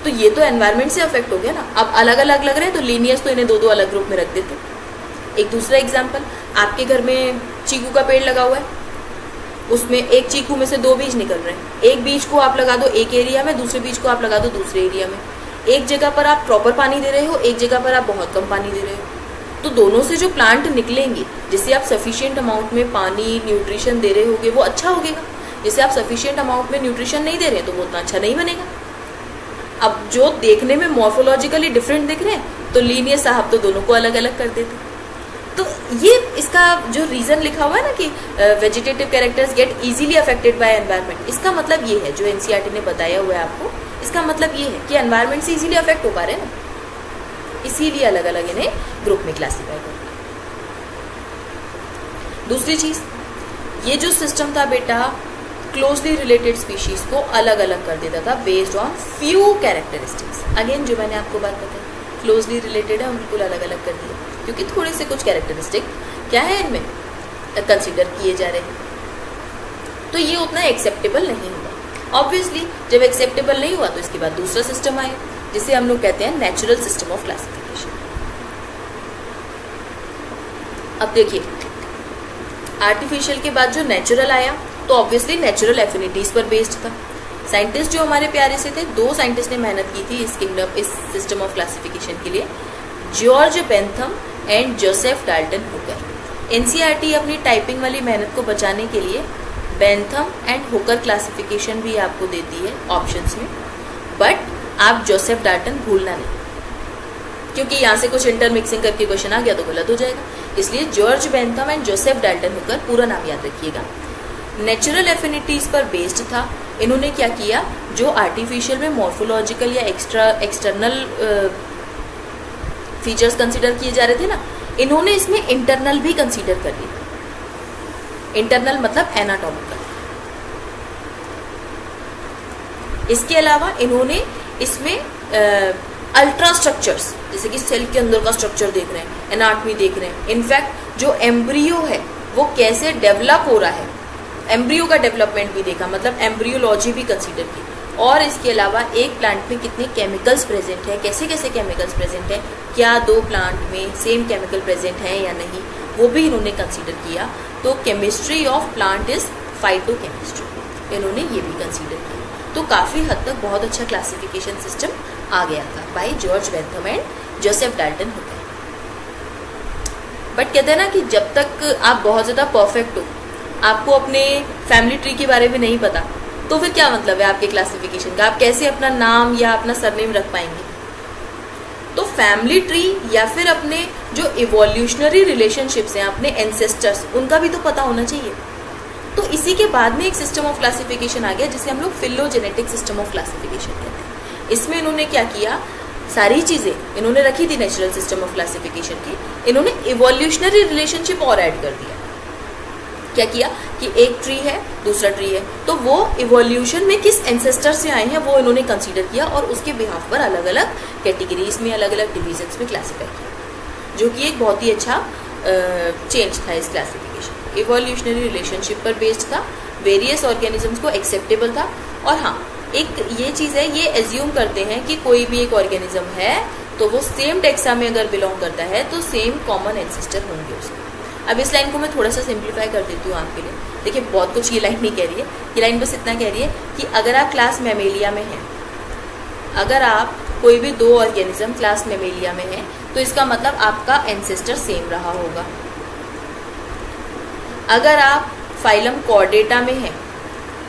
तो ये तो एनवायरनमेंट से अफेक्ट हो गया ना। अब अलग अलग लग रहे हैं तो लीनियर्स तो इन्हें 2-2 अलग ग्रुप में रख देते। एक दूसरा एग्जाम्पल, आपके घर में चीकू का पेड़ लगा हुआ है, उसमें एक चीकू में से 2 बीज निकल रहे हैं, एक बीज को आप लगा दो एक एरिया में, दूसरे बीज को आप लगा दो दूसरे एरिया में। एक जगह पर आप प्रॉपर पानी दे रहे हो, एक जगह पर आप बहुत कम पानी दे रहे हो, तो दोनों से जो प्लांट निकलेंगे, जिसे आप सफिशिएंट अमाउंट में पानी न्यूट्रिशन दे रहे होगे वो अच्छा होगा, जिसे आप सफिशिएंट अमाउंट में न्यूट्रिशन नहीं दे रहे तो वो उतना अच्छा नहीं बनेगा। अब जो देखने में मॉर्फोलॉजिकली डिफरेंट दिख रहे हैं तो लीनियर साहब तो दोनों को अलग अलग कर देते। तो ये इसका जो रीजन लिखा हुआ है ना कि vegetative characters get easily affected by environment, इसका मतलब ये है, जो एनसीईआरटी ने बताया हुआ है आपको, इसका मतलब ये है कि एनवायरनमेंट से इजीली अफेक्ट हो पा रहे हैं ना, इसीलिए अलग अलग इन्हें ग्रुप में क्लासीफाई कर। दूसरी चीज, ये जो सिस्टम था बेटा क्लोजली रिलेटेड स्पीशीज को अलग अलग कर देता था based on few characteristics. Again जो मैंने आपको बात बताई, क्लोजली रिलेटेड है, बिल्कुल अलग अलग कर दिया क्योंकि थोड़े से कुछ कैरेक्टरिस्टिक क्या है इनमें कंसीडर किए जा रहे हैं, तो ये उतना एक्सेप्टेबल नहीं हुआ। ऑब्वियसली जब एक्सेप्टेबल नहीं हुआ तो इसके बाद दूसरा सिस्टम आया जिसे हम लोग कहते हैं नेचुरल सिस्टम ऑफ क्लासिफिकेशन। अब देखिए आर्टिफिशियल के बाद जो नेचुरल आया तो ऑब्वियसली नेचुरल एफिनिटीज पर बेस्ड था। साइंटिस्ट जो हमारे प्यारे से थे, 2 साइंटिस्ट ने मेहनत की थी इस सिस्टम ऑफ क्लासिफिकेशन के लिए, George Bentham and Joseph Dalton Hooker. NCERT अपनी टाइपिंग वाली मेहनत को बचाने के लिए बेंथम एंड हुकर क्लासिफिकेशन भी आपको देती है ऑप्शंस में, बट आप जोसेफ डाल्टन भूलना नहीं क्योंकि यहाँ से कुछ इंटरमिक्सिंग करके क्वेश्चन आ गया तो गलत हो जाएगा। इसलिए George Bentham and Joseph Dalton Hooker पूरा नाम याद रखिएगा। नेचुरल एफिनिटीज पर बेस्ड था। इन्होंने क्या किया, जो आर्टिफिशियल में मॉर्फोलॉजिकल या एक्सटर्नल फीचर्स कंसीडर किए जा रहे थे ना, इन्होंने इसमें इंटरनल भी कंसीडर कर लिया। इंटरनल मतलब एनाटॉमिकल। इसके अलावा इन्होंने इसमें अल्ट्रा स्ट्रक्चर्स, जैसे कि सेल के अंदर का स्ट्रक्चर देख रहे हैं, एनाटॉमी देख रहे हैं, इनफैक्ट जो एम्ब्रियो है वो कैसे डेवलप हो रहा है, एम्ब्रियो का डेवलपमेंट भी देखा, मतलब एम्ब्रियोलॉजी भी कंसीडर की। और इसके अलावा एक प्लांट में कितने केमिकल्स प्रेजेंट है, कैसे कैसे केमिकल्स प्रेजेंट है, क्या 2 प्लांट में सेम केमिकल प्रेजेंट है या नहीं, वो भी इन्होंने कंसीडर किया। तो chemistry of plant is phytochemistry, इन्होंने ये भी कंसीडर किया। तो काफ़ी हद तक बहुत अच्छा क्लासिफिकेशन सिस्टम आ गया था by George Bentham and Joseph Dalton Hooker. But कहते हैं ना कि जब तक आप बहुत ज़्यादा परफेक्ट हो, आपको अपने फैमिली ट्री के बारे में नहीं पता, तो फिर क्या मतलब है आपके क्लासिफिकेशन का, आप कैसे अपना नाम या अपना सरनेम रख पाएंगे। तो फैमिली ट्री या फिर अपने जो इवोल्यूशनरी रिलेशनशिप्स हैं, अपने एंसेस्टर्स, उनका भी तो पता होना चाहिए। तो इसी के बाद में एक सिस्टम ऑफ क्लासिफिकेशन आ गया जिसे हम लोग फिलोजेनेटिक सिस्टम ऑफ क्लासिफिकेशन कहते हैं। इसमें इन्होंने क्या किया, सारी चीजें इन्होंने रखी थी नेचुरल सिस्टम ऑफ क्लासिफिकेशन की, इन्होंने इवोल्यूशनरी रिलेशनशिप और ऐड कर दिया। क्या किया कि एक ट्री है, दूसरा ट्री है, तो वो इवोल्यूशन में किस एंसेस्टर से आए हैं वो इन्होंने कंसीडर किया और उसके बिहाफ पर अलग अलग कैटेगरीज में, अलग अलग डिविजन्स में क्लासीफाई किया, जो कि एक बहुत ही अच्छा चेंज था इस क्लासिफिकेशन। इवोल्यूशनरी रिलेशनशिप पर बेस्ड था, वेरियस ऑर्गेनिजम्स को एक्सेप्टेबल था। और हाँ, एक ये चीज़ है, ये एज्यूम करते हैं कि कोई भी एक ऑर्गेनिज्म है तो वो सेम टेक्सा में अगर बिलोंग करता है तो सेम कॉमन एंसेस्टर होंगे उसके। अब इस लाइन को मैं थोड़ा सा सिंप्लीफाई कर देती हूँ आपके लिए। देखिए बहुत कुछ ये लाइन नहीं कह रही है, ये लाइन बस इतना कह रही है कि अगर आप क्लास मैमेलिया में हैं, अगर आप कोई भी 2 ऑर्गेनिज्म क्लास मैमेलिया में हैं तो इसका मतलब आपका एंसेस्टर सेम रहा होगा। अगर आप फाइलम कॉर्डेटा में हैं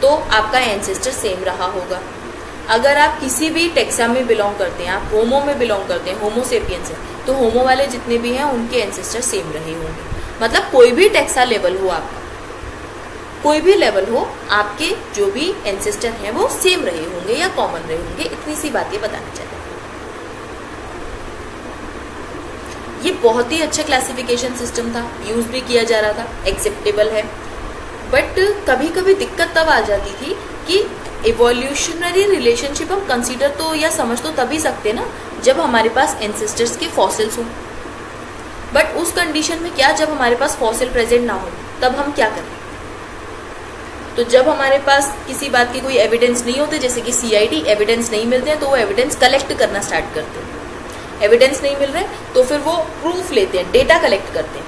तो आपका एंसेस्टर सेम रहा होगा। अगर आप किसी भी टेक्सा में बिलोंग करते हैं, आप होमो में बिलोंग करते हैं, होमो सेपियंस है, तो होमो वाले जितने भी हैं उनके एंसेस्टर सेम रहे होंगे। मतलब कोई भी टेक्सा लेवल हो आपका, कोई भी लेवल हो, आपके जो भी एंसेस्टर हैं वो सेम रहे होंगे या कॉमन रहे होंगे। इतनी सी बात ये बताना चाहते हैं। ये बहुत ही अच्छा क्लासिफिकेशन सिस्टम था, यूज भी किया जा रहा था, एक्सेप्टेबल है। बट कभी कभी दिक्कत तब आ जाती थी कि इवोल्यूशनरी रिलेशनशिप हम कंसीडर तो या समझ तो तभी सकते ना जब हमारे पास एंसेस्टर्स के फॉसिल्स हों। बट उस कंडीशन में क्या, जब हमारे पास फॉसिल प्रेजेंट ना हो तब हम क्या करें? तो जब हमारे पास किसी बात की कोई एविडेंस नहीं होते, जैसे कि सीआईडी एविडेंस नहीं मिलते हैं, तो वो एविडेंस कलेक्ट करना स्टार्ट करते हैं। एविडेंस नहीं मिल रहे तो फिर वो प्रूफ लेते हैं, डेटा कलेक्ट करते हैं।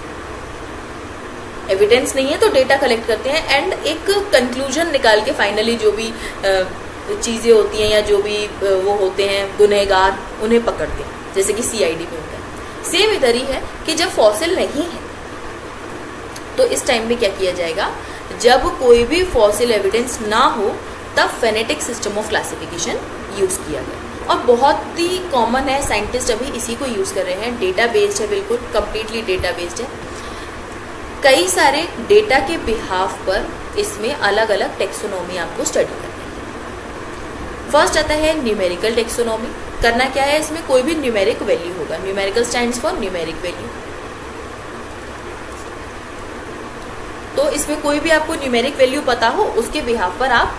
एविडेंस नहीं है तो डेटा कलेक्ट करते हैं एंड एक कंक्लूजन निकाल के फाइनली जो भी चीजें होती हैं या जो भी वो होते हैं गुनहगार, उन्हें पकड़ते हैं, जैसे कि सीआईडी में होता है। सेम इधर ही है कि जब फॉसिल नहीं है तो इस टाइम में क्या किया जाएगा, जब कोई भी फॉसिल एविडेंस ना हो तब phonetic system of classification use किया गया। और बहुत ही कॉमन है, साइंटिस्ट अभी इसी को यूज कर रहे हैं। डेटा बेस्ड है, बिल्कुल कंप्लीटली डेटा बेस्ड है। कई सारे डेटा के बिहाफ पर इसमें अलग अलग टेक्सोनॉमी आपको स्टडी करनी है। फर्स्ट आता है न्यूमेरिकल टेक्सोनॉमी। करना क्या है, इसमें कोई भी न्यूमेरिक वैल्यू होगा। Numerical stands for numeric value. तो इसमें कोई भी आपको न्यूमेरिक वैल्यू पता हो, उसके बिहाफ पर आप,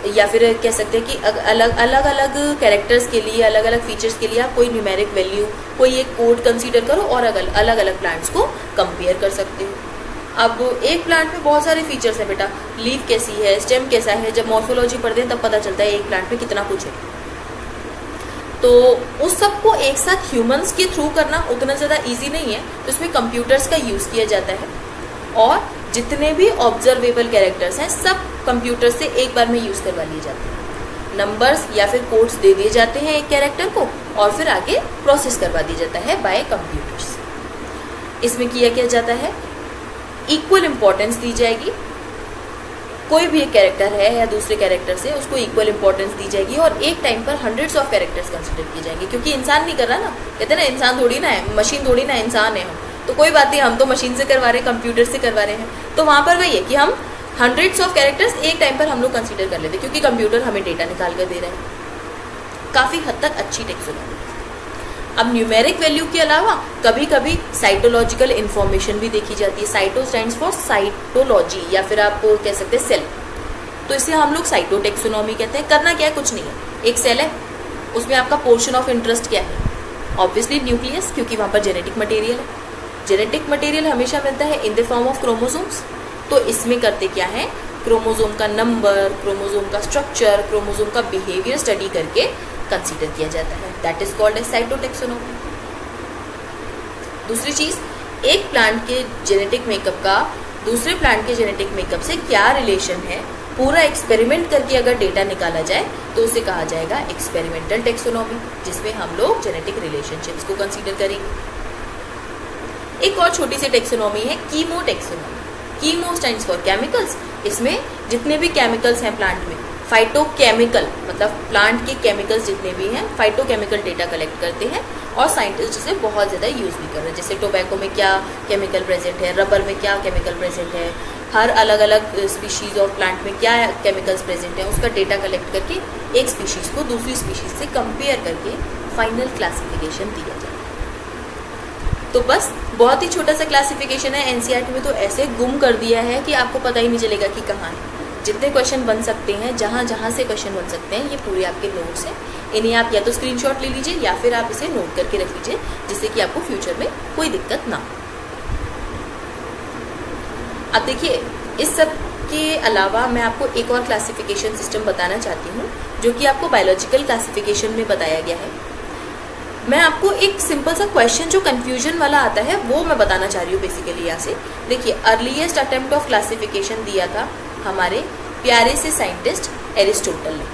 या फिर कह सकते हैं कि अलग अलग कैरेक्टर्स के लिए, अलग अलग फीचर्स के लिए आप कोई न्यूमेरिक वैल्यू, कोई एक कोड कंसीडर करो और अलग अलग प्लांट्स को कंपेयर कर सकते हो। अब एक प्लांट में बहुत सारे फीचर्स हैं बेटा, लीफ कैसी है, स्टेम कैसा है, जब मॉर्फोलॉजी पढ़ते हैं तब पता चलता है एक प्लांट में कितना कुछ है। तो उस सबको एक साथ ह्यूमंस के थ्रू करना उतना ज़्यादा ईजी नहीं है, तो इसमें कंप्यूटर्स का यूज़ किया जाता है। और जितने भी ऑब्जर्वेबल कैरेक्टर्स हैं सब कंप्यूटर से एक बार में यूज करवा लिए जाते हैं। नंबर्स या फिर कोड्स दे दिए जाते हैं एक कैरेक्टर को और फिर आगे प्रोसेस करवा दिया जाता है बाय कंप्यूटर्स। इसमें किया जाता है, इक्वल इंपॉर्टेंस दी जाएगी। कोई भी एक कैरेक्टर है या दूसरे कैरेक्टर से, उसको इक्वल इंपॉर्टेंस दी जाएगी और एक टाइम पर हंड्रेड्स ऑफ कैरेक्टर्स कंसिडर किए जाएंगे। क्योंकि इंसान नहीं कर रहा ना, कहते हैं ना इंसान थोड़ी ना है, मशीन थोड़ी ना, इंसान है हम। तो कोई बात नहीं, हम तो मशीन से करवा रहे हैं, कंप्यूटर से करवा रहे हैं। तो वहां पर वही है कि हम हंड्रेड्स ऑफ कैरेक्टर्स एक टाइम पर हम लोग कंसीडर कर लेते हैं, क्योंकि कंप्यूटर हमें डेटा निकाल कर दे रहा है। काफी हद तक अच्छी टेक्सोनॉमी। अब न्यूमेरिक वैल्यू के अलावा कभी कभी साइटोलॉजिकल इंफॉर्मेशन भी देखी जाती है। साइटो स्टैंड्स फॉर साइटोलॉजी, या फिर आप कह सकते हैं सेल। तो इसे हम लोग साइटो टेक्सोनॉमी कहते हैं। करना क्या है, कुछ नहीं है, एक सेल है, उसमें आपका पोर्शन ऑफ इंटरेस्ट क्या है, ऑब्वियसली न्यूक्लियस, क्योंकि वहां पर जेनेटिक मटेरियल है। जेनेटिक मटेरियल हमेशा मिलता है in the form of chromosomes. तो इसमें करते क्या है, क्रोमोसोम का नंबर, क्रोमोसोम का स्ट्रक्चर, क्रोमोसोम का बिहेवियर स्टडी करके कंसीडर किया जाता है। That is called as cytotaxonomy. दूसरी चीज, एक प्लांट के जेनेटिक मेकअप का दूसरे प्लांट के जेनेटिक मेकअप से क्या रिलेशन है, पूरा एक्सपेरिमेंट करके अगर डेटा निकाला जाए तो उसे कहा जाएगा एक्सपेरिमेंटल टेक्सोनॉमी, जिसमें हम लोग जेनेटिक रिलेशनशिप्स को कंसीडर करेंगे। एक और छोटी सी टेक्सोनॉमी है chemo taxonomy. Chemo stands for chemicals. इसमें जितने भी केमिकल्स हैं प्लांट में, फाइटोकेमिकल मतलब प्लांट के केमिकल्स जितने भी हैं, फाइटोकेमिकल डेटा कलेक्ट करते हैं और साइंटिस्ट इसे बहुत ज़्यादा यूज भी कर रहे हैं। जैसे टोबैको में क्या केमिकल प्रेजेंट है, रबर में क्या केमिकल प्रेजेंट है, हर अलग अलग स्पीशीज ऑफ प्लांट में क्या केमिकल्स प्रेजेंट है, उसका डेटा कलेक्ट करके एक स्पीशीज को दूसरी स्पीशीज से कंपेयर करके फाइनल क्लासिफिकेशन दिया जाता है। तो बस बहुत ही छोटा सा क्लासिफिकेशन है। एनसीईआरटी में तो ऐसे गुम कर दिया है कि आपको पता ही नहीं चलेगा कि कहाँ है। जितने क्वेश्चन बन सकते हैं, जहाँ जहाँ से क्वेश्चन बन सकते हैं, ये पूरे आपके नोट्स हैं। इन्हें आप या तो स्क्रीनशॉट ले लीजिए या फिर आप इसे नोट करके रख लीजिए, जिससे कि आपको फ्यूचर में कोई दिक्कत ना हो। अब देखिए, इस सब के अलावा मैं आपको एक और क्लासिफिकेशन सिस्टम बताना चाहती हूँ, जो कि आपको बायोलॉजिकल क्लासिफिकेशन में बताया गया है। मैं आपको एक सिंपल सा क्वेश्चन जो कंफ्यूजन वाला आता है वो मैं बताना चाह रही हूँ बेसिकली यहाँ से। देखिए, अर्लीस्ट अटेम्प्ट ऑफ क्लासिफिकेशन दिया था हमारे प्यारे से साइंटिस्ट एरिस्टोटल ने।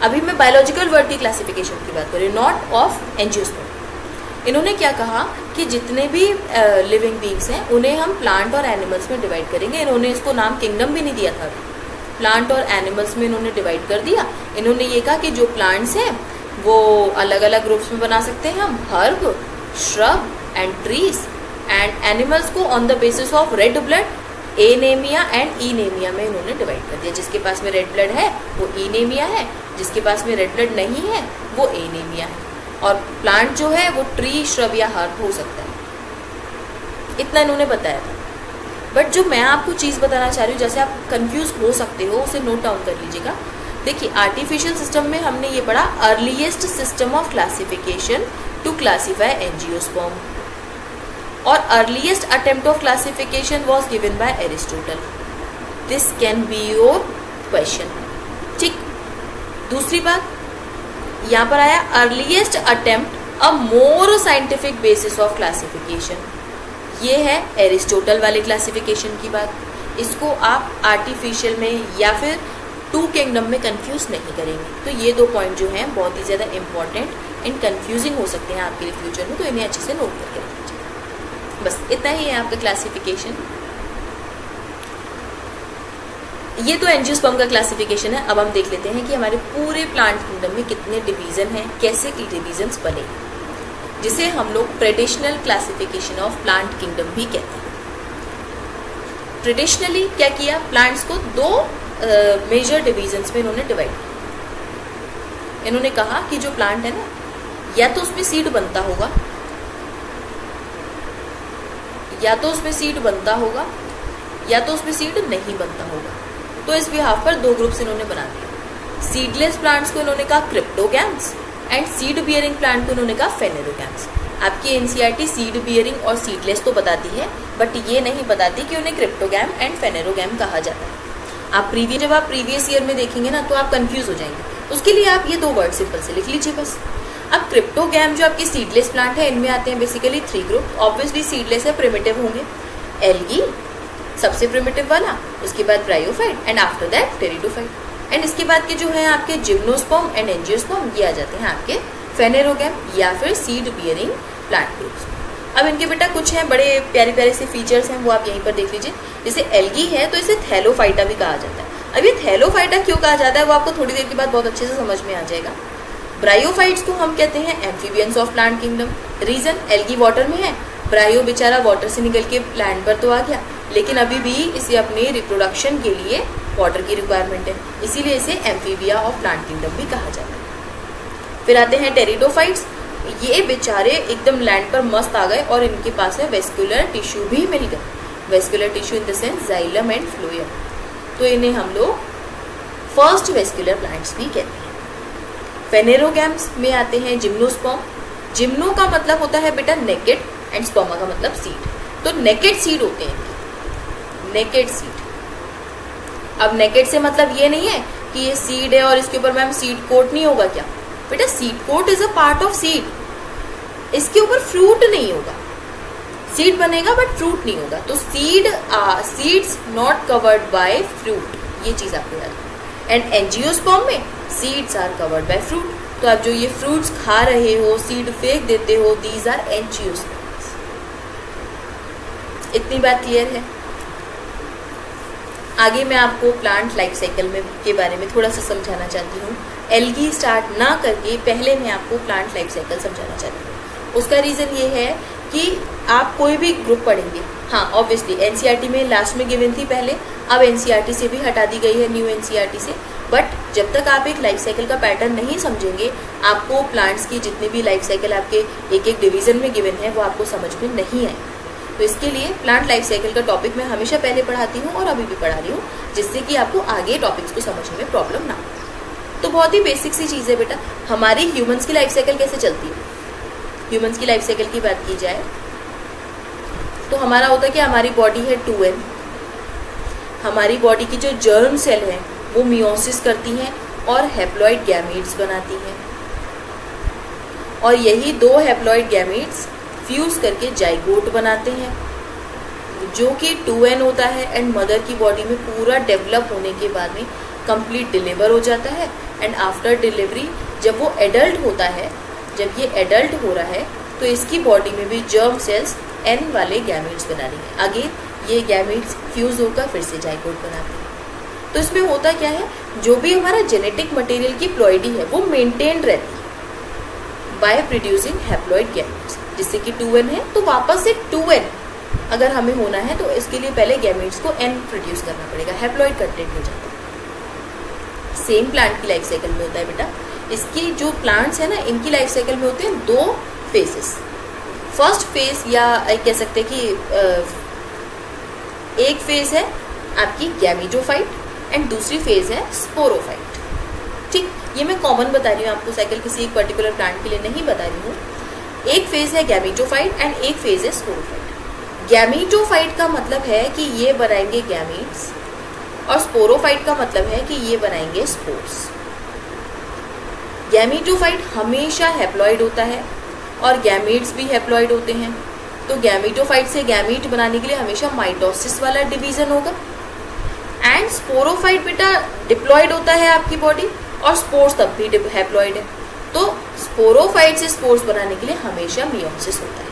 अभी मैं बायोलॉजिकल वर्ड की क्लासिफिकेशन की बात कर रही हूँ, नॉट ऑफ एंजियोस्पर्म। इन्होंने क्या कहा कि जितने भी लिविंग बींग्स हैं उन्हें हम प्लांट और एनिमल्स में डिवाइड करेंगे। इन्होंने इसको नाम किंगडम भी नहीं दिया था, प्लांट और एनिमल्स में इन्होंने डिवाइड कर दिया। इन्होंने ये कहा कि जो प्लांट्स हैं वो अलग अलग ग्रुप्स में बना सकते हैं हम, herb, shrub and trees, and animals को on the basis of red blood, anaima and enaima में इन्होंने डिवाइड कर दिया। जिसके पास में रेड ब्लड है वो ईनेमिया है, जिसके पास में रेड ब्लड नहीं है वो एनीमिया है। और प्लांट जो है वो ट्री, श्रब या हर्ब हो सकता है। इतना इन्होंने बताया था। बट जो मैं आपको चीज़ बताना चाह रही हूँ, जैसे आप कंफ्यूज हो सकते हो, उसे नोट डाउन कर लीजिएगा। देखिए, आर्टिफिशियल सिस्टम में हमने ये पढ़ा, earliest system of classification to classify angiosperm, और earliest attempt of classification was given by Aristotle. This can be your question. ठीक, दूसरी बात यहाँ पर आया, earliest attempt a more scientific basis of classification. ये है एरिस्टोटल वाले क्लासिफिकेशन की बात। इसको आप आर्टिफिशियल में या फिर टू किंगडम में कंफ्यूज नहीं करेंगे। तो ये दो पॉइंट जो हैं बहुत ही ज़्यादा इंपॉर्टेंट एंड कंफ्यूजिंग हो सकते हैं आपके लिए फ्यूचर में, तो इन्हें अच्छे से नोट करके रख लीजिए। बस इतना ही है आपका क्लासिफिकेशन। ये तो एंजियोस्पर्म का क्लासिफिकेशन है। अब हम देख लेते हैं कि हमारे पूरे प्लांट किंगडम में कितने डिवीजन हैं, कैसे डिवीजन्स बने, जिसे हम लोग traditional classification of plant kingdom भी कहते हैं। ट्रेडिशनली क्या किया, प्लांट्स को दो मेजर डिवीजन्स में इन्होंने डिवाइड किया। इन्होंने कहा कि जो प्लांट है ना, या तो उसमें सीड बनता होगा, या तो उसमें सीड बनता होगा, या तो उसमें सीड नहीं बनता होगा। तो इस बिहाफ पर दो ग्रुप्स इन्होंने बना दिए। सीडलेस प्लांट्स को इन्होंने कहा cryptogams, and seed bearing plant को इन्होंने कहा फेनेरोगैम्स। आपकी एनसीईआरटी सीड बियरिंग और सीडलेस तो बताती है, बट ये नहीं बताती कि उन्हें क्रिप्टोगैम एंड फेनेरोगैम कहा जाता है। जब आप प्रीवियस ईयर में देखेंगे ना, तो आप कंफ्यूज हो जाएंगे। उसके लिए आप ये दो वर्ड सिंपल से लिख लीजिए बस। अब क्रिप्टोगैम जो आपकी सीडलेस प्लांट है, इनमें आते हैं बेसिकली 3 ग्रुप। ऑब्वियसली सीडलेस है, प्रिमिटिव होंगे। एल्गी सबसे प्रिमिटिव वाला, उसके बाद bryophyte, and after that pteridophyte. And इसके बाद के जो है आपके जिम्नोस्पर्म एंड एंजियोस्पर्म, ये आ जाते हैं आपके फेनेरोगैम या फिर सीड बियरिंग प्लांट ग्रुप्स। अब इनके बेटा कुछ हैं बड़े प्यारे प्यारे से फीचर्स हैं, वो आप यहीं पर देख लीजिए। जैसे एल्गी है तो इसे थैलोफाइटा भी कहा जाता है। अब ये थैलोफाइटा क्यों कहा जाता है वो आपको थोड़ी देर के बाद बहुत अच्छे से समझ में आ जाएगा। ब्रायोफाइट्स को हम कहते हैं amphibians of plant kingdom. Reason, algae water में है, ब्रायो बेचारा वाटर से निकल के लैंड पर तो आ गया, लेकिन अभी भी इसे अपने रिप्रोडक्शन के लिए वाटर की रिक्वायरमेंट है, इसीलिए इसे एम्फीबिया ऑफ प्लांट किंगडम भी कहा जाता है। फिर आते हैं टेरिडोफाइट्स। ये बेचारे एकदम लैंड पर मस्त आ गए और इनके पास है वेस्कुलर टिश्यू भी मिल गया। Vascular tissue in the sense xylem and phloem, तो इन्हें हम लोग फर्स्ट वेस्कुलर प्लांट्स भी कहते हैं। फेनेरोगैम्स में आते हैं जिम्नोस्पर्म। जिम्नो का मतलब होता है बेटा नेकेड, एंड स्पर्मा का मतलब सीड। तो नेकेड सीड होते हैं इनके, नेकेड सीड। अब नेकेड से मतलब ये नहीं है कि ये सीड है और इसके ऊपर मैम सीड कोट नहीं होगा क्या? बेटा seed coat is a part of seed. इसके ऊपर फ्रूट नहीं होगा, सीड बनेगा बट फ्रूट नहीं होगा। तो seeds not covered by fruit, ये चीज आपको याद है। एंड एंजियोस्पर्म में seeds are covered by fruit. तो आप जो ये फ्रूट्स खा रहे हो, सीड फेंक देते हो, दीज आर एंजियोस्पर्म्स। इतनी बात क्लियर है? आगे मैं आपको प्लांट लाइफ साइकिल में के बारे में थोड़ा सा समझाना चाहती हूँ। एल्गी स्टार्ट ना करके पहले मैं आपको प्लांट लाइफ साइकिल समझाना चाहती हूँ। उसका रीज़न ये है कि आप कोई भी ग्रुप पढ़ेंगे, हाँ ऑब्वियसली एनसीईआरटी में लास्ट में गिवन थी पहले, अब एनसीईआरटी से भी हटा दी गई है, न्यू एनसीईआरटी से। बट जब तक आप एक लाइफ साइकिल का पैटर्न नहीं समझेंगे, आपको प्लांट्स की जितने भी लाइफ साइकिल आपके एक एक डिवीजन में गिवन है वो आपको समझ में नहीं आए। तो इसके लिए प्लांट लाइफ साइकिल का टॉपिक मैं हमेशा पहले पढ़ाती हूँ और अभी भी पढ़ा रही हूँ, जिससे कि आपको आगे टॉपिक्स को समझने में प्रॉब्लम ना हो। तो बहुत ही बेसिक सी चीज़ है बेटा। हमारी ह्यूमंस की लाइफ साइकिल कैसे चलती है? ह्यूमंस की लाइफ साइकिल की बात की जाए तो हमारा होता है कि हमारी बॉडी है 2n। हमारी बॉडी की जो जर्म सेल है वो मियोसिस करती हैं और हैप्लॉइड गैमीट्स बनाती हैं, और यही 2 हैप्लॉइड गैमीट्स फ्यूज करके जाइगोट बनाते हैं, जो कि 2n होता है। एंड मदर की बॉडी में पूरा डेवलप होने के बाद में कंप्लीट डिलीवर हो जाता है। एंड आफ्टर डिलीवरी जब वो एडल्ट होता है, जब ये एडल्ट हो रहा है, तो इसकी बॉडी में भी जर्म सेल्स n वाले गैमीट्स बना रही हैं। आगे ये गैमीट्स फ्यूज होकर फिर से जाइगोट बनाते हैं। तो इसमें होता क्या है, जो भी हमारा जेनेटिक मटेरियल की प्लॉइडी है वो मेंटेन रहती है बाय प्रोड्यूसिंग हैप्लॉइड गैमेट्स, जिससे कि 2n है तो वापस से 2n अगर हमें होना है तो इसके लिए पहले गैमेट्स को n प्रोड्यूस करना पड़ेगा, हैप्लॉइड कंटेंट हो जाता है। सेम प्लांट की लाइफ साइकिल में होता है बेटा। इसकी जो प्लांट्स है ना, इनकी लाइफ साइकिल में होते हैं 2 फेजेस। फर्स्ट फेज या कह सकते हैं कि एक फेज है आपकी गैमेटोफाइट एंड दूसरी फेज है स्पोरोफाइट। ठीक, ये मैं कॉमन बता रही हूँ आपको, साइकिल किसी एक पर्टिकुलर प्लांट के लिए नहीं बता रही हूँ। एक फेज है गैमेटोफाइट एंड एक फेज है स्पोरोफाइट। गैमेटोफाइट का मतलब है कि ये बनाएंगे गैमीट्स और स्पोरोफाइट का मतलब है कि ये बनाएंगे स्पोर्स। गैमेटोफाइट हमेशा हैप्लॉइड होता है और गैमीट्स भी हैप्लॉइड होते हैं। तो गैमेटोफाइट से गैमीट बनाने के लिए हमेशा माइटोसिस वाला डिवीजन होगा। एंड स्पोरोफाइट बेटा डिप्लॉइड होता है आपकी बॉडी और स्पोर्स तब भी हैप्लॉइड है। तो स्पोरोफाइट से स्पोर्स बनाने के लिए हमेशा मियोसिस होता है।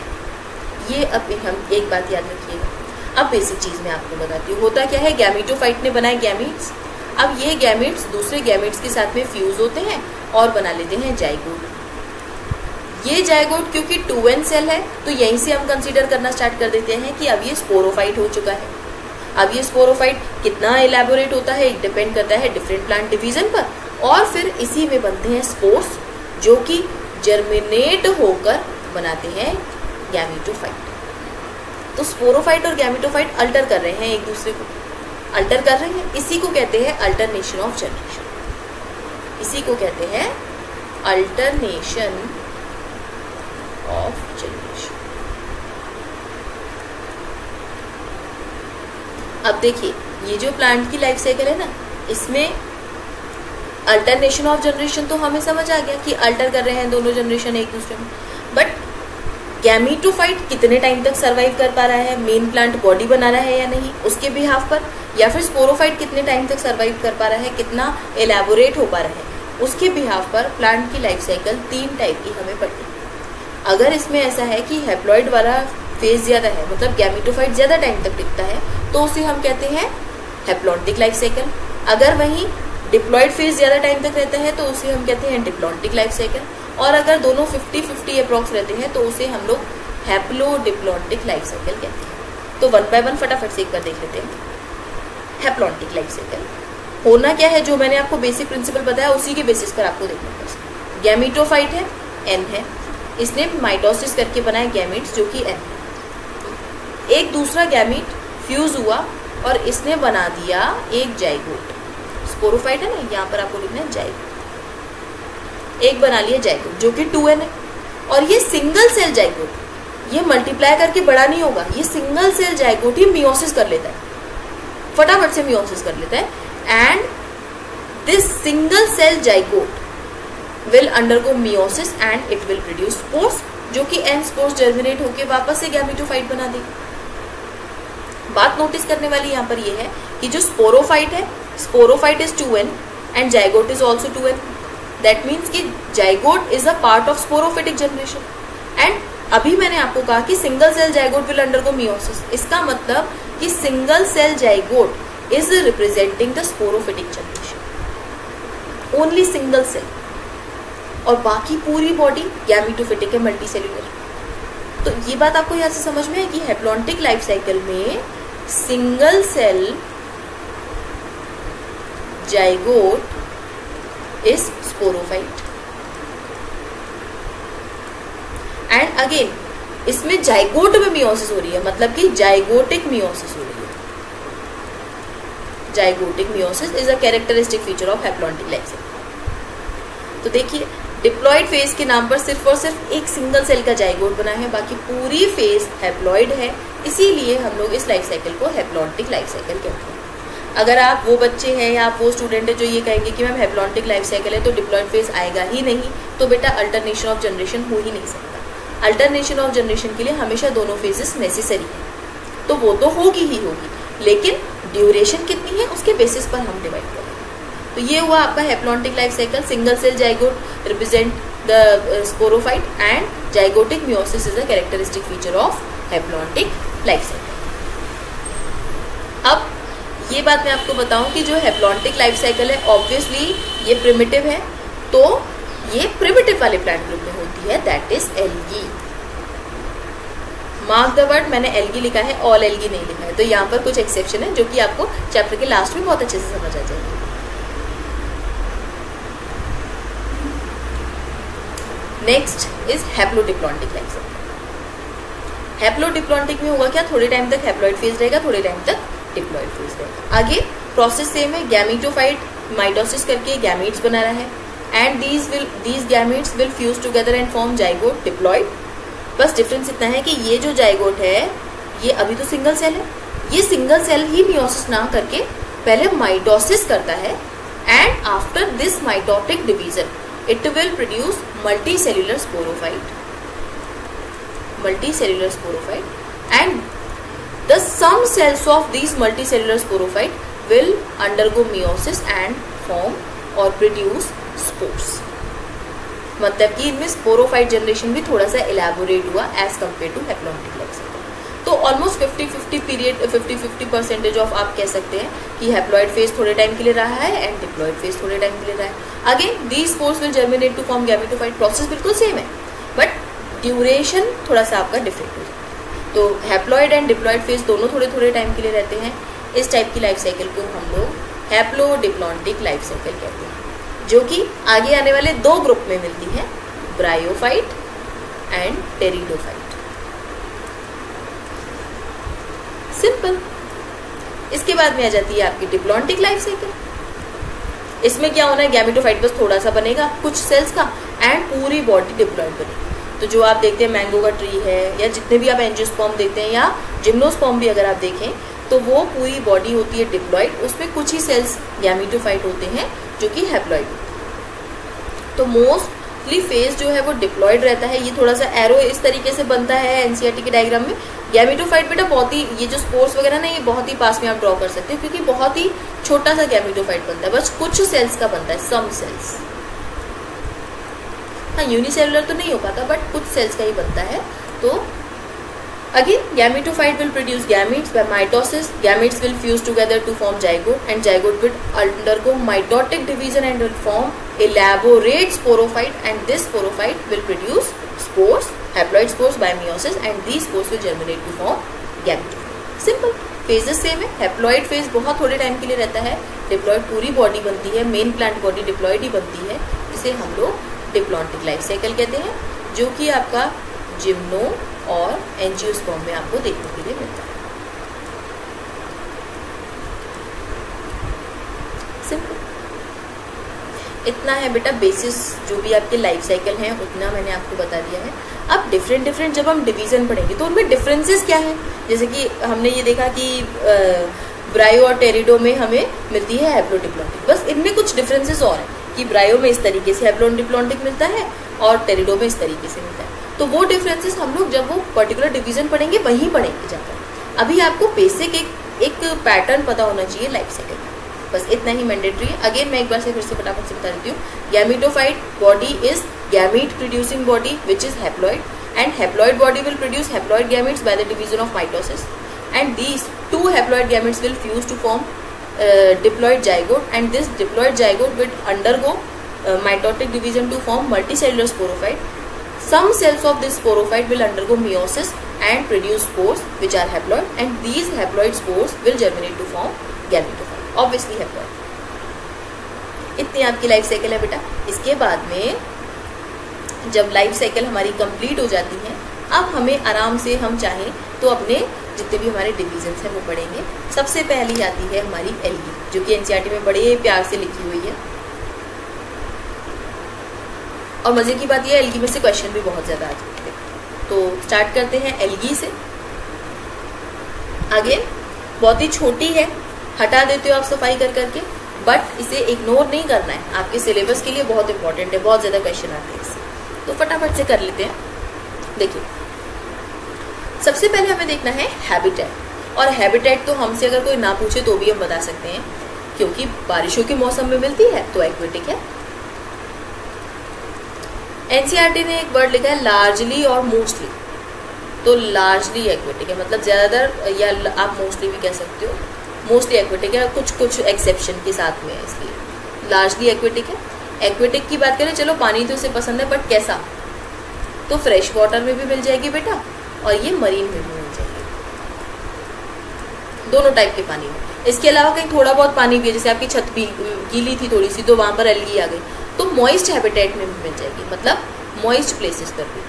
ये अब हम एक बात याद रखिएगा। अब बेसिक चीज मैं आपको बताती हूँ। होता क्या है, गैमेटोफाइट ने बनाए गैमीट्स। अब ये गैमीट्स दूसरे गैमीट्स के साथ में फ्यूज होते हैं और बना लेते हैं जाइगोट। ये जाइगोट क्योंकि 2n सेल है तो यहीं से हम कंसीडर करना स्टार्ट कर देते हैं कि अब ये स्पोरोफाइट हो चुका है। अब ये स्पोरोफाइट कितना एलैबोरेट होता है डिपेंड करता है डिफरेंट प्लांट डिवीजन पर, और फिर इसी में बनते हैं स्पोर्स जो कि जर्मिनेट होकर बनाते हैं गैमेटोफाइट। तो स्पोरोफाइट और गैमेटोफाइट अल्टर कर रहे हैं, एक दूसरे को अल्टर कर रहे हैं। इसी को कहते हैं अल्टरनेशन ऑफ जनरेशन। इसी को कहते हैं अल्टरनेशन ऑफ जनरेशन। अब देखिए, ये जो प्लांट की लाइफ साइकिल है ना, इसमें अल्टरनेशन ऑफ जनरेशन तो हमें समझ आ गया कि अल्टर कर रहे हैं दोनों जनरेशन एक दूसरे में। बट गैमेटोफाइट कितने टाइम तक सरवाइव कर पा रहा है, मेन प्लांट बॉडी बना रहा है या नहीं उसके बिहाफ पर, या फिर स्पोरोफाइट कितने टाइम तक सरवाइव कर पा रहा है, कितना एलैबोरेट हो पा रहा है, उसके बिहाफ पर प्लांट की लाइफ साइकिल 3 टाइप की हमें पढ़नी है। अगर इसमें ऐसा है कि हैप्लॉइड वाला फेज ज्यादा है, मतलब गैमेटोफाइट ज्यादा टाइम तक टिकता है, तो उसे हम कहते हैं हैप्लॉन्टिक लाइफ साइकिल। अगर वहीं डिप्लॉइड फेज ज्यादा टाइम तक रहता है तो उसे हम कहते हैं डिप्लॉन्टिक लाइफ साइकिल। और अगर दोनों 50-50 अप्रॉक्स रहते हैं तो उसे हम लोग हैप्लोडिप्लॉन्टिक लाइफ साइकिल कहते हैं। तो 1 बाय 1 फटाफट से एक बार देख लेते हैं। हैप्लॉन्टिक लाइफ साइकिल होना क्या है, जो मैंने आपको बेसिक प्रिंसिपल बताया उसी के बेसिस पर आपको देखना है। गैमेटोफाइट है, एन है, इसने माइटोसिस करके बनाए गैमेट्स जो कि एन है। एक दूसरा गैमेट फ्यूज हुआ और इसने बना दिया एक जाइगोट। स्पोरोफाइट है ना, यहाँ पर आपको लिखना है जाइगोट। एक बना लिया जाइगोट जो कि 2n है, और ये सिंगल सेल जाइगोट, ये मल्टीप्लाई करके बड़ा नहीं होगा, ये सिंगल सेल जाइगोट ही मियोसिस कर लेता है, फटाफट से मियोसिस कर लेता है। And this single cell zygote will undergo meiosis and it will produce spores, जो कि एन स्पोर्स जर्मिनेट होके वापस से गैमेटोफाइट बना देगा। बात नोटिस करने वाली यहाँ पर ये है कि जो स्पोरोफाइट है, sporophyte is 2n and zygote is also 2n। That means कि zygote is a part of sporophytic generation. And अभी मैंने आपको कहा कि single cell zygote will undergo meiosis, इसका मतलब कि single cell zygote is representing the sporophytic generation, only single cell, और बाकी पूरी बॉडी गैमेटोफिटिक है, मल्टीसेल्युलर। तो ये बात आपको यहाँ से समझ में है कि हैप्लॉन्टिक लाइफ साइकिल में single cell zygote is sporophyte. And again इसमें जाइगोट में मियोसिस हो रही है, मतलब कि जाइगोटिक मियोसिस हो रही है। Zygotic meiosis is a characteristic feature of haplontic life cycle. तो देखिए, डिप्लॉइड फेज के नाम पर सिर्फ और सिर्फ एक सिंगल सेल का जाइगोट बना है, बाकी पूरी फेज हैप्लॉइड है, इसीलिए हम लोग इस लाइफ साइकिल को हैप्लॉन्टिक लाइफ साइकिल कहते हैं। अगर आप वो बच्चे हैं या आप वो स्टूडेंट है जो ये कहेंगे कि मैम हैप्लॉन्टिक लाइफ साइकिल है तो डिप्लॉइड फेज आएगा ही नहीं, तो बेटा अल्टरनेशन ऑफ जनरेशन हो ही नहीं सकता। अल्टरनेशन ऑफ जनरेशन के लिए हमेशा दोनों फेजेस नेसेसरी है, तो वो तो होगी ही होगी, लेकिन ड्यूरेशन कितनी है उसके बेसिस पर हम डिवाइड करेंगे। तो ये हुआ आपका haplontic life cycle. Single cell zygote represent the sporophyte and zygotic meiosis is a characteristic feature of haplontic life cycle. अब ये बात मैं आपको बताऊं कि जो हैप्लॉन्टिक लाइफ साइकिल है ऑब्वियसली ये प्रिमिटिव है, तो ये प्रिमिटिव वाले प्लांट ग्रुप में होती है, that is algae. Mark the word, मैंने एल्गी लिखा है, ऑल एल्गी नहीं लिखा है, तो यहाँ पर कुछ एक्सेप्शन है जो कि आपको चैप्टर के लास्ट में बहुत अच्छे से समझ आ जाएगी। Next is haplodiplontic life cycle. Haplodiplontic में होगा क्या, थोड़े टाइम तक हैप्लॉइड फेज रहेगा, थोड़े टाइम तक डिप्लॉइड फेज रहेगा। आगे प्रोसेस सेम है, गैमीटोफाइट माइटोसिस करके गैमीट्स बना रहा है, and these gametes will fuse together and form zygote diploid. बस डिफरेंस इतना है कि ये जो जाइगोट है ये अभी तो सिंगल सेल है, ये सिंगल सेल ही मियोसिस ना करके पहले माइटोसिस करता है, and after this mitotic division it will produce multicellular sporophyte and the some cells of these multicellular sporophyte will undergo meiosis and form or produce spores। मतलब कि इनमें स्पोरोफाइट जनरेशन भी थोड़ा सा एलैबोरेट हुआ as compare to haplontic life cycle. तो almost 50-50 period 50-50% of आप कह सकते हैं कि हैप्लॉइड फेज थोड़े टाइम के लिए रहा है एंड डिप्लॉइड फेज थोड़े टाइम के लिए रहा है। Again these spores will germinate to form gametophyte, process बिल्कुल सेम है बट ड्यूरेशन थोड़ा सा आपका डिफरेंट हो जाता है। तो हैप्लॉइड एंड डिप्लॉइड फेज दोनों थोड़े थोड़े टाइम के लिए रहते हैं। इस टाइप की लाइफ साइकिल को हम लोग हैप्लोडिप्लॉन्टिक लाइफ साइकिल कहते हैं, जो कि आगे आने वाले दो ग्रुप में मिलती है, ब्रायोफाइट एंड टेरिडोफाइट। सिंपल। इसके बाद में आ जाती है आपकी डिप्लॉन्टिक लाइफ साइकिल। इसमें क्या होना है, गैमेटोफाइट बस थोड़ा सा बनेगा कुछ सेल्स का एंड पूरी बॉडी डिप्लॉइड बनेगी। तो जो आप देखते हैं मैंगो का ट्री है या जितने भी आप एंजियोस्पर्म देखते हैं या जिम्नोस्पर्म भी अगर आप देखें तो वो पूरी बॉडी होती है डिप्लॉइड, उसमें कुछ ही सेल्स गैमेटोफाइट होते हैं जो कि हैप्लॉइड होते हैं। तो मोस्टली फेज जो है वो डिप्लॉइड रहता है। ये थोड़ा सा एरो इस तरीके से बनता है एनसीईआरटी के डायग्राम में। गैमेटोफाइट बेटा बहुत ही, ये जो स्पोर्स वगैरह ना ये बहुत ही पास में आप ड्रॉ कर सकते हो क्योंकि बहुत ही छोटा सा गैमेटोफाइट बनता है, बस कुछ सेल्स का बनता है, सम सेल्स। हाँ यूनिसेलुलर तो नहीं हो पाता बट कुछ सेल्स का ही बनता है। तो again gametophyte will produce gametes by mitosis, gametes will fuse together to form zygote and zygote will undergo mitotic division and will form elaborate sporophyte and this sporophyte will produce spores, haploid spores by meiosis and these spores will germinate to form gametophyte। Simple. Phases same है, haploid phase बहुत थोड़े time के लिए रहता है, diploid पूरी body बनती है, मेन प्लांट बॉडी डिप्लॉइड ही बनती है, जिसे हम लोग डिप्लॉन्टिक लाइफ साइकिल कहते हैं, जो कि आपका जिम्नो और एंजियोस्पर्म में आपको देखने के लिए मिलता है। सिंपल। इतना है बेटा बेसिस, जो भी आपके लाइफ साइकिल हैं उतना मैंने आपको बता दिया है। अब डिफरेंट जब हम डिवीजन पढ़ेंगे तो उनमें डिफरेंसेस क्या है, जैसे कि हमने ये देखा कि ब्रायो और टेरिडो में हमें मिलती है हैप्लोडिप्लॉन्टिक, बस इनमें कुछ डिफरेंसेस और हैं कि ब्रायो में इस तरीके से हैप्लोडिप्लॉन्टिक मिलता है और टेरिडो में इस तरीके से मिलता है। तो वो डिफरेंसेस हम लोग जब वो पर्टिकुलर डिवीजन पढ़ेंगे वहीं पढ़ेंगे जाकर। अभी आपको बेसिक एक पैटर्न पता होना चाहिए लाइफ साइकिल का, बस इतना ही मैंडेटरी है। अगेन मैं एक बार से फिर से फटाफट से बता देती हूँ। Gametophyte body is gamete producing body which is haploid and haploid body will produce haploid gametes by the division of mitosis and these two haploid gametes will fuse to form diploid zygote and this diploid zygote will undergo mitotic division to form multicellular sporophyte. Some cells of this sporophyte will undergo meiosis and produce spores which are haploid and these haploid spores will germinate to form gametophyte, obviously haploid। इतनी आपकी life cycle है बेटा। इसके बाद में जब life cycle हमारी complete हो जाती है, अब हमें आराम से हम चाहें तो अपने जितने भी हमारे डिवीजन्स हैं वो पढ़ेंगे। सबसे पहली आती है हमारी एल्गी, जो कि एनसीईआरटी में बड़े प्यार से लिखी हुई है और मजे की बात यह है एल्गी में से क्वेश्चन भी बहुत ज्यादा आ जाते हैं। तो स्टार्ट करते हैं एल्गी से। आगे बहुत ही छोटी है, हटा देते हो आप सफाई कर करके, बट इसे इग्नोर नहीं करना है, आपके सिलेबस के लिए बहुत इंपॉर्टेंट है, बहुत ज्यादा क्वेश्चन आते हैं इससे। तो फटाफट से कर लेते हैं। देखिए सबसे पहले हमें देखना है हैबिटेट, और हैबिटेट तो हमसे अगर कोई ना पूछे तो भी हम बता सकते हैं क्योंकि बारिशों के मौसम में मिलती है तो एक्वेटिक है। एनसीईआरटी ने एक वर्ड लिखा है लार्जली और मोस्टली, तो लार्जली एक्वेटिक है, मतलब ज्यादातर, या आप मोस्टली भी कह सकते हो, मोस्टली एक्वेटिक है, कुछ कुछ एक्सेप्शन के साथ में है, इसलिए लार्जली एक्वेटिक है। एक्वेटिक की बात करें, चलो पानी तो उसे पसंद है, बट कैसा, तो फ्रेश वाटर में भी मिल जाएगी बेटा और ये मरीन में भी मिल जाएगी, दोनों टाइप के पानी में। इसके अलावा कहीं थोड़ा बहुत पानी भी है, जैसे आपकी छत भी गीली थी थोड़ी सी तो वहाँ पर एल्गी आ गई, तो मॉइस्ट हैबिटेट में भी मिल जाएगी, मतलब मॉइस्ट प्लेसेस पर भी,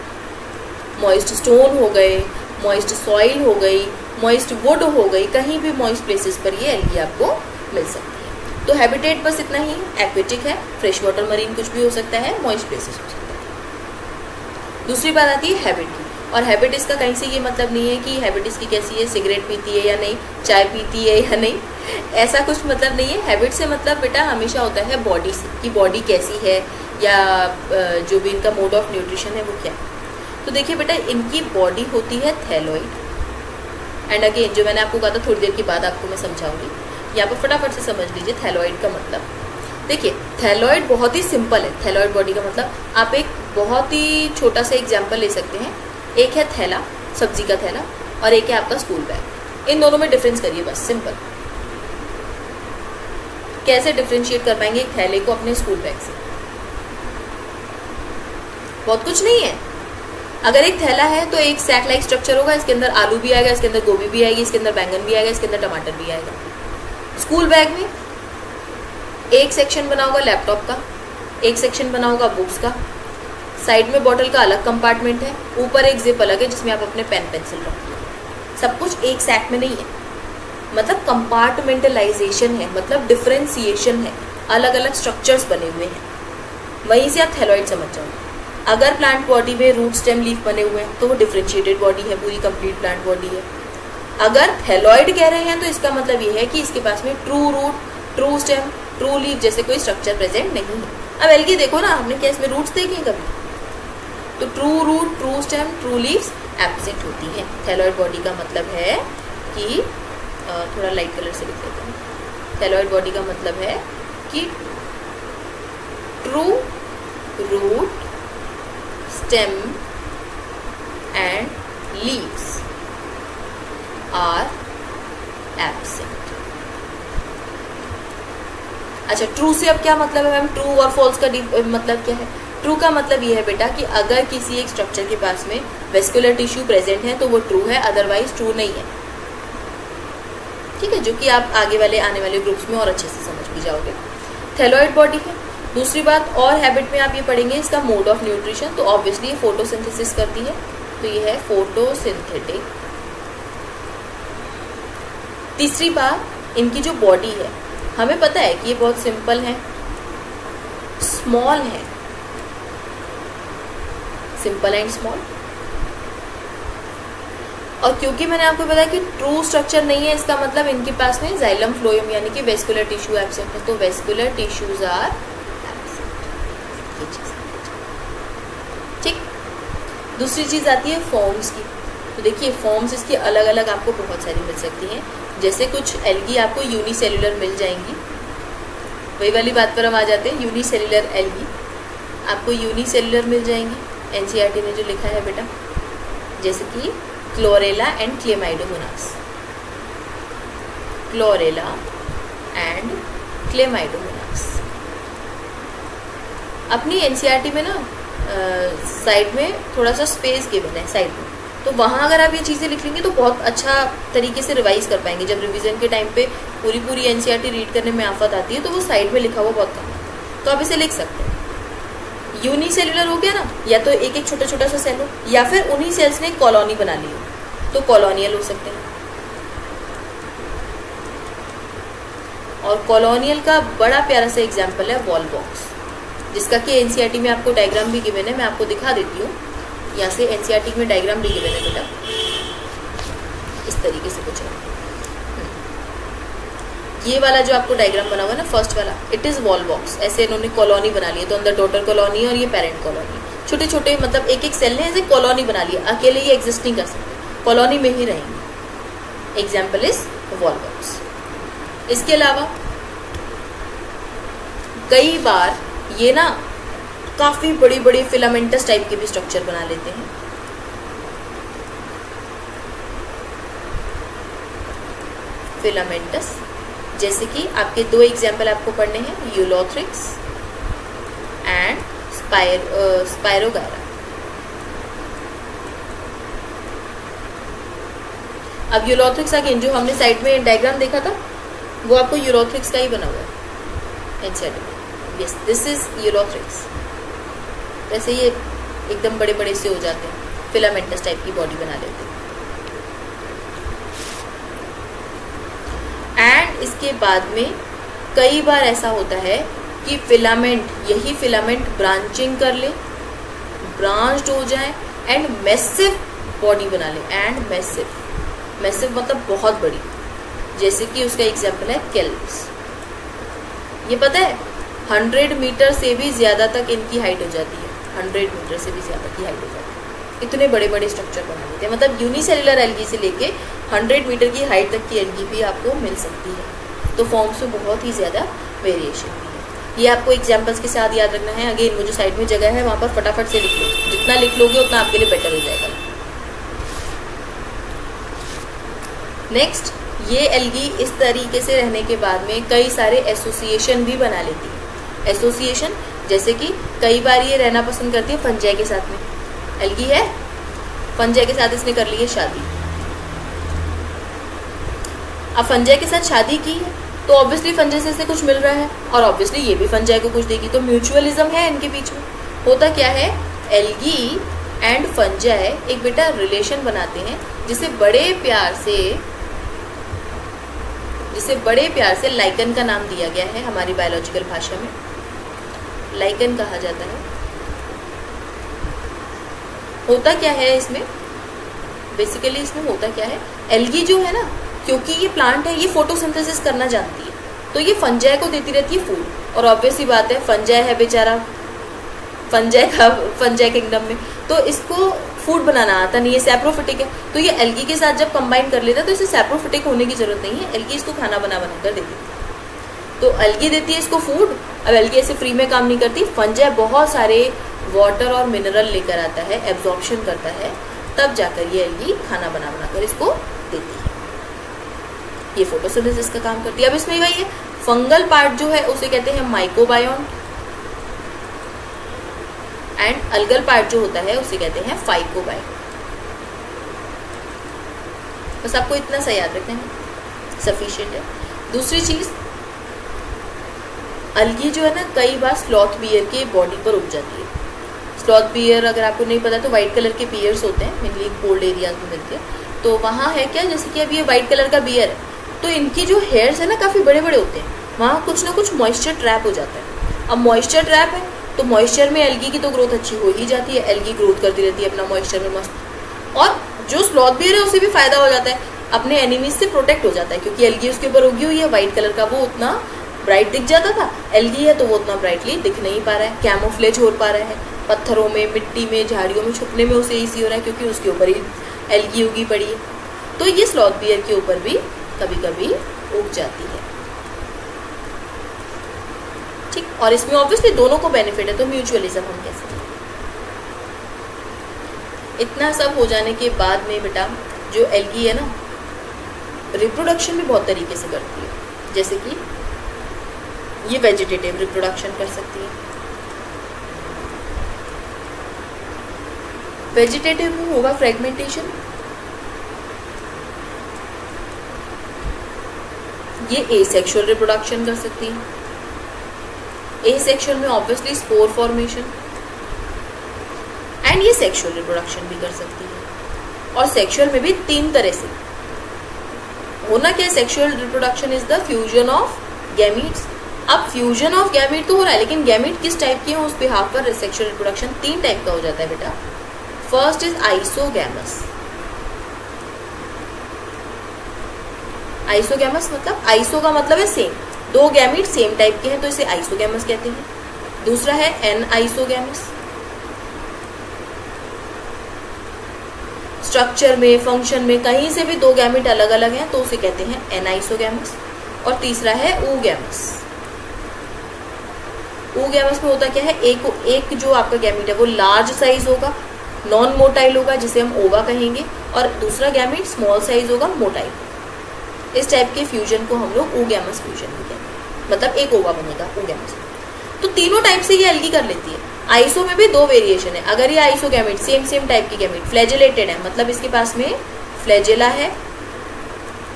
मॉइस्ट स्टोन हो गए, मॉइस्ट सॉइल हो गई, मॉइस्ट वुड हो गई, कहीं भी मॉइस्ट प्लेसेस पर ये एल्गी आपको मिल सकती है। तो हैबिटेट बस इतना ही, एक्वेटिक है, फ्रेश वाटर, मरीन कुछ भी हो सकता है, मॉइस्ट प्लेसेस हो सकता है। दूसरी बात आती है हैबिट की, और हैबिट इसका कहीं से ये मतलब नहीं है कि हैबिट इसकी कैसी है, सिगरेट पीती है या नहीं, चाय पीती है या नहीं, ऐसा कुछ मतलब नहीं है। हैबिट से मतलब बेटा हमेशा होता है बॉडी से, कि बॉडी कैसी है या जो भी इनका मोड ऑफ न्यूट्रिशन है वो क्या है। तो देखिए बेटा, इनकी बॉडी होती है थैलॉइड, एंड अगेन जो मैंने आपको कहा था थोड़ी देर के बाद आपको मैं समझाऊंगी, यहाँ पर फटाफट से समझ लीजिए थैलॉइड का मतलब। देखिए थैलॉइड बहुत ही सिंपल है, थैलॉइड बॉडी का मतलब आप एक बहुत ही छोटा सा एग्जाम्पल ले सकते हैं, एक है थैला, सब्जी का थैला, और एक है आपका स्कूल बैग। इन दोनों में डिफरेंस करिए बस, सिंपल। कैसे डिफरेंशिएट कर पाएंगे एक थैले को अपने स्कूल बैग से? बहुत कुछ नहीं है। अगर एक थैला है तो एक सैक लाइक स्ट्रक्चर होगा, इसके अंदर आलू भी आएगा, इसके अंदर गोभी भी आएगी, इसके अंदर बैंगन भी आएगा, इसके अंदर टमाटर भी आएगा। स्कूल बैग में एक सेक्शन बना होगा लैपटॉप का, एक सेक्शन बना होगा बुक्स का, साइड में बॉटल का अलग कंपार्टमेंट है, ऊपर एक जिप अलग है जिसमें आप अपने पेन पेंसिल रखते हो। सब कुछ एक सैक में नहीं है, मतलब कंपार्टमेंटलाइजेशन है, मतलब डिफरेंशिएशन है, अलग अलग स्ट्रक्चर्स बने हुए हैं। वहीं से आप थैलॉइड समझ जाओगे। अगर प्लांट बॉडी में रूट स्टेम लीफ बने हुए हैं तो वो डिफरेंशिएटेड बॉडी है, पूरी कंप्लीट प्लांट बॉडी है। अगर थैलॉइड कह रहे हैं तो इसका मतलब ये है कि इसके पास में true root, true stem, true leaf जैसे कोई स्ट्रक्चर प्रेजेंट नहीं है। अब एल्गी देखो ना, आपने क्या इसमें रूट्स देखे कभी? तो true root, true stem, true leaves absent होती है। थैलॉइड बॉडी का मतलब है कि थोड़ा लाइट कलर से लिख देते हैं। थैलॉइड बॉडी का मतलब है कि true root, stem and leaves are absent. अच्छा, ट्रू से अब क्या मतलब है मैम? ट्रू और फॉल्स का मतलब क्या है? ट्रू का मतलब ये है बेटा कि अगर किसी एक स्ट्रक्चर के पास में वेस्कुलर टिश्यू प्रेजेंट है तो वो ट्रू है, अदरवाइज ट्रू नहीं है। ठीक है, जो कि आप आगे वाले आने वाले ग्रुप्स में और अच्छे से समझ भी जाओगे। थैलॉइड बॉडी है। दूसरी बात और हैबिट में आप ये पढ़ेंगे इसका मोड ऑफ न्यूट्रिशन। तो ऑब्वियसली ये फोटोसिंथेसिस करती है, तो ये है फोटोसिंथेटिक। तीसरी बात, इनकी जो बॉडी है हमें पता है कि ये बहुत सिंपल है, स्मॉल है, सिंपल एंड स्मॉल। और क्योंकि मैंने आपको बताया कि ट्रू स्ट्रक्चर नहीं है, इसका मतलब इनके पास में जाइलम फ्लोएम यानी कि वेस्कुलर टिश्यू एब्सेंट है। तो वेस्कुलर टिश्यूज आर एब्सेंट, ये चीज ठीक। दूसरी चीज आती है फॉर्म्स की। तो देखिए फॉर्म्स इसकी अलग अलग आपको बहुत सारी मिल सकती हैं। जैसे कुछ एल्गी आपको यूनिसेल्युलर मिल जाएंगी, वही वाली बात पर हम आ जाते हैं। यूनिसेल्युलर एल्गी आपको यूनिसेल्युलर मिल जाएंगी, एनसीईआरटी ने जो लिखा है बेटा, जैसे कि chlorella and Chlamydomonas, chlorella and Chlamydomonas. अपनी एनसीईआरटी में ना साइड में थोड़ा सा स्पेस गिवन है साइड में, तो वहाँ अगर आप ये चीज़ें लिख लेंगे तो बहुत अच्छा तरीके से रिवाइज कर पाएंगे। जब रिवीजन के टाइम पे पूरी एनसीईआरटी रीड करने में आफत आती है तो वो साइड में लिखा हुआ बहुत कम आता है, तो आप इसे लिख सकते हैं। यूनिसेल्युलर हो गया ना, या तो एक एक छोटा छोटा सा सेल हो, या फिर उन्हीं सेल्स ने एक कॉलोनी बना ली हो, तो कॉलोनियल हो सकते हैं। और कॉलोनियल का बड़ा प्यारा सा एग्जाम्पल है वॉल बॉक्स, जिसका कि एनसीईआरटी में आपको डायग्राम भी गिवन है। मैं आपको दिखा देती हूँ, यहाँ से एनसीईआरटी में डायग्राम भी गिवन है बेटा, इस तरीके से कुछ है। ये वाला जो आपको डायग्राम बना हुआ है ना, फर्स्ट वाला, इट इज वॉल बॉक्स। ऐसे इन्होंने कॉलोनी बना ली है, तो अंदर डॉटर कॉलोनी और ये पेरेंट कॉलोनी, छोटे छोटे मतलब एक एक सेल ने ऐसे कॉलोनी बना लिया। अकेले ये एग्जिस्ट नहीं कर सकते, कॉलोनी में ही रहेंगे। Example is wall box. इसके अलावा कई बार ये ना काफी बड़ी बड़ी फिलामेंटस टाइप के भी स्ट्रक्चर बना लेते हैं। फिलामेंटस जैसे कि आपके दो एग्जाम्पल आपको पढ़ने हैं, यूलोथ्रिक्स एंड स्पायरोगायरा। अब यूलोथ्रिक्स अगेन जो हमने साइड में डायग्राम देखा था वो आपको यूलोथ्रिक्स का ही बना हुआ है inside. Yes, this is Ulothrix. वैसे ये एकदम बड़े बड़े से हो जाते हैं, फिलामेंटस टाइप की बॉडी बना लेते हैं। एंड इसके बाद में कई बार ऐसा होता है कि फिलामेंट, यही फिलामेंट ब्रांचिंग कर ले, ब्रांच्ड हो जाए एंड मैसिव बॉडी बना ले। एंड मैसिव मतलब बहुत बड़ी, जैसे कि उसका एग्जांपल है केल्प्स। ये पता है 100 मीटर से भी ज़्यादा तक इनकी हाइट हो जाती है, 100 मीटर से भी ज़्यादा की हाइट हो जाती है। इतने बड़े बड़े स्ट्रक्चर बना लेते हैं। मतलब यूनिसेलुलर एल्गी से लेके 100 मीटर की हाइट तक की एल्गी भी आपको मिल सकती है। तो फॉर्म्स में बहुत ही ज़्यादा वेरिएशन भी है। ये आपको एग्जाम्पल्स के साथ याद रखना है। अगेन वो जो साइड में जगह है वहाँ पर फटाफट से लिख लो, जितना लिख लोगे उतना आपके लिए बेटर हो जाएगा। नेक्स्ट, ये एल्गी इस तरीके से रहने के बाद में कई सारे एसोसिएशन भी बना लेती है। एसोसिएशन जैसे कि कई बार ये रहना पसंद करती है फंजाई के साथ में। एल्गी है, फंजाई के साथ इसने कर ली है शादी। अब फंजाई के साथ शादी की है तो ऑब्वियसली फंजाई से इसे कुछ मिल रहा है और ऑब्वियसली ये भी फंजाई को कुछ देगी, तो म्यूचुअलिज्म है इनके बीच में। होता क्या है, एल्गी एंड फंजाई एक बेटा रिलेशन बनाते हैं जिसे बड़े प्यार से लाइकन का नाम दिया गया है हमारी बायोलॉजिकल भाषा में, लाइकन कहा जाता है। होता क्या है इसमें, बेसिकली इसमें होता क्या है, एल्गी जो है ना, क्योंकि ये प्लांट है, ये फोटोसिंथेसिस करना जानती है, तो ये फंजाई को देती रहती है फूड। और ऑब्वियसली बात है, फंजाई है बेचारा, फंजाई किंगडम में, तो इसको फूड बनाना आता नहीं है, सैप्रोफिटिक है। तो ये एल्गी के साथ जब कंबाइन कर लेता है तो इसे सैप्रोफिटिक होने की जरूरत नहीं है, एल्गी इसको खाना बना कर देती है। तो एल्गी देती है इसको फूड। अब एल्गी ऐसे फ्री में काम नहीं करती, फंजाई बहुत सारे वाटर और मिनरल लेकर आता है, एब्जॉर्प्शन करता है, तब जाकर ये एल्गी खाना बनाकर इसको देती है। ये फोटोसिंथेसिस का काम करती है। अब इसमें वही है, फंगल पार्ट जो है उसे कहते हैं माइकोबायोन्ट एंड अल्गल पार्ट जो होता है उसे कहते हैं फाइकोबायोन्ट। बस आपको इतना सा याद रखना है, सफिशिएंट है। दूसरी चीज, अल्गी जो है ना कई बार स्लॉथ बियर के बॉडी पर उग जाती है। स्लॉथ बियर अगर आपको नहीं पता तो व्हाइट कलर के बियर्स होते हैं, मेनली कोल्ड एरियाज में मिलते हैं। तो वहाँ है क्या, जैसे कि अब ये व्हाइट कलर का बियर है तो इनकी जो हेयर्स है ना काफ़ी बड़े बड़े होते हैं, वहाँ कुछ ना कुछ मॉइस्चर ट्रैप हो जाता है। अब मॉइस्चर ट्रैप है तो मॉइस्चर में एल्गी की तो ग्रोथ अच्छी हो ही जाती है, एल्गी ग्रोथ करती रहती है अपना मॉइस्चर में मस्त। और जो स्लॉथ बियर है उसे भी फायदा हो जाता है, अपने एनिमीज से प्रोटेक्ट हो जाता है, क्योंकि एल्गी उसके ऊपर उगी हुई है व्हाइट कलर का, वो उतना ब्राइट दिख जाता था। एल्गी है तो वो उतना ब्राइटली दिख नहीं पा रहा है, कैमोफ्लेज हो पा रहा है, पत्थरों में, मिट्टी में, झाड़ियों में छुपने में उसे ईजी हो रहा है क्योंकि उसके ऊपर ही एल्गी उगी पड़ी है। तो ये स्लॉथ बियर के ऊपर भी कभी कभी उग जाती है, ठीक। और इसमें ऑब्वियसली दोनों को बेनिफिट है, तो म्यूचुअलिज्म हम कह सकते हैं। इतना सब हो जाने के बाद में बेटा जो एल्गी है ना, रिप्रोडक्शन भी बहुत तरीके से करती है। जैसे कि ये वेजिटेटिव रिप्रोडक्शन कर सकती है। वेजिटेटिव में होगा फ्रेगमेंटेशन, ये एसेक्सुअल रिप्रोडक्शन कर सकती है। एसेक्सुअल में ऑब्वियसली स्पोर फॉर्मेशन, एंड ये सेक्सुअल रिप्रोडक्शन भी कर सकती है। और सेक्सुअल में भी 3 तरह से होना क्या, sexual reproduction is the fusion of gametes. अब फ्यूजन ऑफ गैमीट तो हो रहा है, लेकिन गैमीट किस टाइप के हैं उस बिहाफ पर सेक्सुअल रिप्रोडक्शन 3 टाइप का हो जाता है बेटा। First is isogamous. आइसोगैमस मतलब, आइसो का मतलब है सेम, 2 गैमीट सेम टाइप के हैं तो इसे आइसोगैमस कहते हैं। दूसरा है एन आइसोगैमस, स्ट्रक्चर में, फंक्शन में कहीं से भी 2 गैमीट अलग अलग हैं तो उसे कहते हैं एन आइसोगैमस। और तीसरा है oogamous। oogamous में होता क्या है, एक जो आपका गैमीट है वो लार्ज साइज होगा, नॉन मोटाइल होगा जिसे हम ओवा कहेंगे, और दूसरा गैमीट स्मॉल साइज होगा, मोटाइल। इस टाइप के फ्यूजन को हम लोग ओगैमस फ्यूजन भी कहते हैं, मतलब एक ओवा बनेगा ओगैमस। तो तीनों टाइप से ये एल्गी कर लेती है। आइसो में भी दो वेरिएशन है। अगर ये आइसो गैमेट सेम टाइप की गैमेट फ्लैजेलेटेड है, मतलब इसके पास में फ्लैजेला है,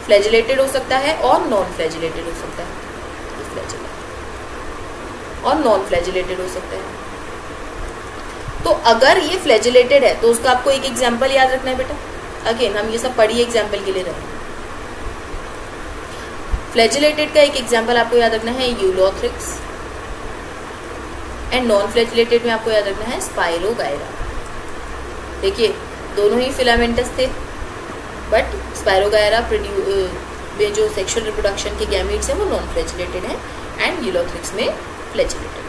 फ्लैजेलेटेड हो सकता है और नॉन फ्लैजेलेटेड हो सकता है, फ्लैजेला और नॉन फ्लैजेलेटेड हो सकता है। तो अगर ये फ्लैजेलेटेड है तो उसका आपको एक एग्जाम्पल याद रखना है बेटा। अगेन हम ये सब पढ़िए एग्जाम्पल के लिए रहे। फ्लैजेलेटेड का एक एग्जाम्पल आपको याद रखना है यूलोथ्रिक्स, एंड नॉन फ्लैजेलेटेड में आपको याद रखना है स्पाइरोगायरा। देखिए दोनों ही फिलामेंटस थे, बट स्पाइरोगायरा में जो सेक्सुअल रिप्रोडक्शन के गैमीट्स हैं वो नॉन फ्लैजेलेटेड हैं, एंड यूलोथ्रिक्स में फ्लैजेलेटेड।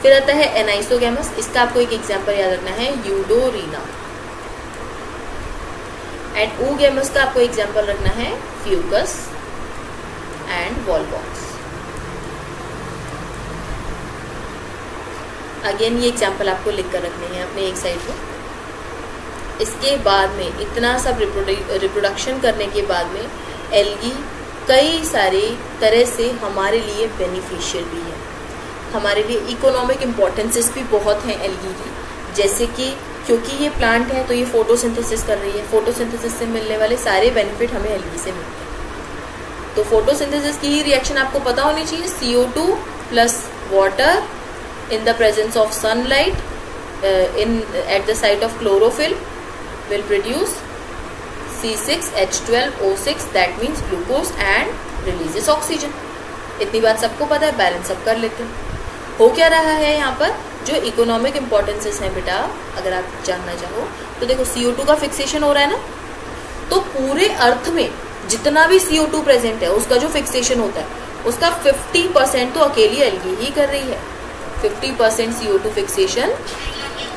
फिर आता है एनाइसोगैमस। इसका आपको एक एग्जाम्पल याद रखना है यूडोरीना, एंड ओगैमस का आपको एग्जाम्पल रखना है फ्यूकस एंड वॉलबॉक्स। अगेन ये एग्जाम्पल आपको लिख कर रखने हैं अपने एक साइड पे। इसके बाद में इतना सब रिप्रोडक्शन करने के बाद में एल्गी कई सारे तरह से हमारे लिए बेनिफिशियल भी है, हमारे लिए इकोनॉमिक इम्पोर्टेंसेस भी बहुत हैं एल्गी की। जैसे कि क्योंकि ये प्लांट है तो ये फोटोसिंथेसिस कर रही है, फोटोसिंथेसिस से मिलने वाले सारे बेनिफिट हमें एल्गी से मिलते हैं। तो फोटोसिंथेसिस की ही रिएक्शन आपको पता होनी चाहिए, CO2 plus water in the presence of sunlight at the site of chlorophyll will produce C6H12O6, that means glucose, and releases oxygen। इतनी बात सबको पता है, बैलेंस सब कर लेते हैं। हो क्या रहा है यहाँ पर, जो इकोनॉमिक इम्पोर्टेंसेस हैं बेटा, अगर आप जानना चाहो तो देखो CO2 का फिक्सेशन हो रहा है ना, तो पूरे अर्थ में जितना भी CO2 प्रेजेंट है उसका जो फिक्सेशन होता है उसका 50% तो अकेली एल्गी ही कर रही है। 50% CO2 फिक्सेशन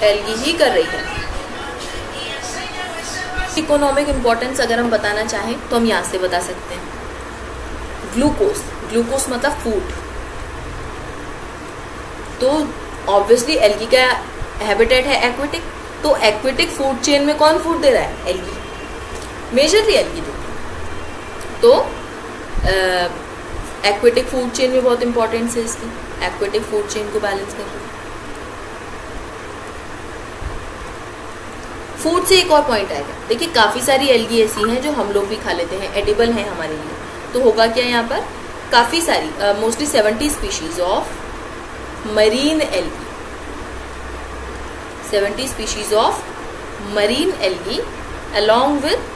एल्गी ही कर रही है। इकोनॉमिक इम्पोर्टेंस अगर हम बताना चाहें तो हम यहाँ से बता सकते हैं। ग्लूकोज, ग्लूकोज मतलब फूड, तो ऑब्वियसली एल्गी का हैबिटेट है एक्वेटिक, तो एक्वेटिक फूड चेन में कौन फूड दे रहा है, एल्गी, मेजरली एल्गी देती है। तो एक्वेटिक फूड चेन में बहुत इंपॉर्टेंस है इसकी, एक्वेटिक फूड चेन को बैलेंस कर रही है। फूड से एक और पॉइंट आएगा, देखिए काफी सारी एल्गी ऐसी हैं जो हम लोग भी खा लेते हैं, एडिबल हैं हमारे लिए। तो होगा क्या यहाँ पर, काफी सारी mostly 70 species of marine algae, 70 species of marine algae along with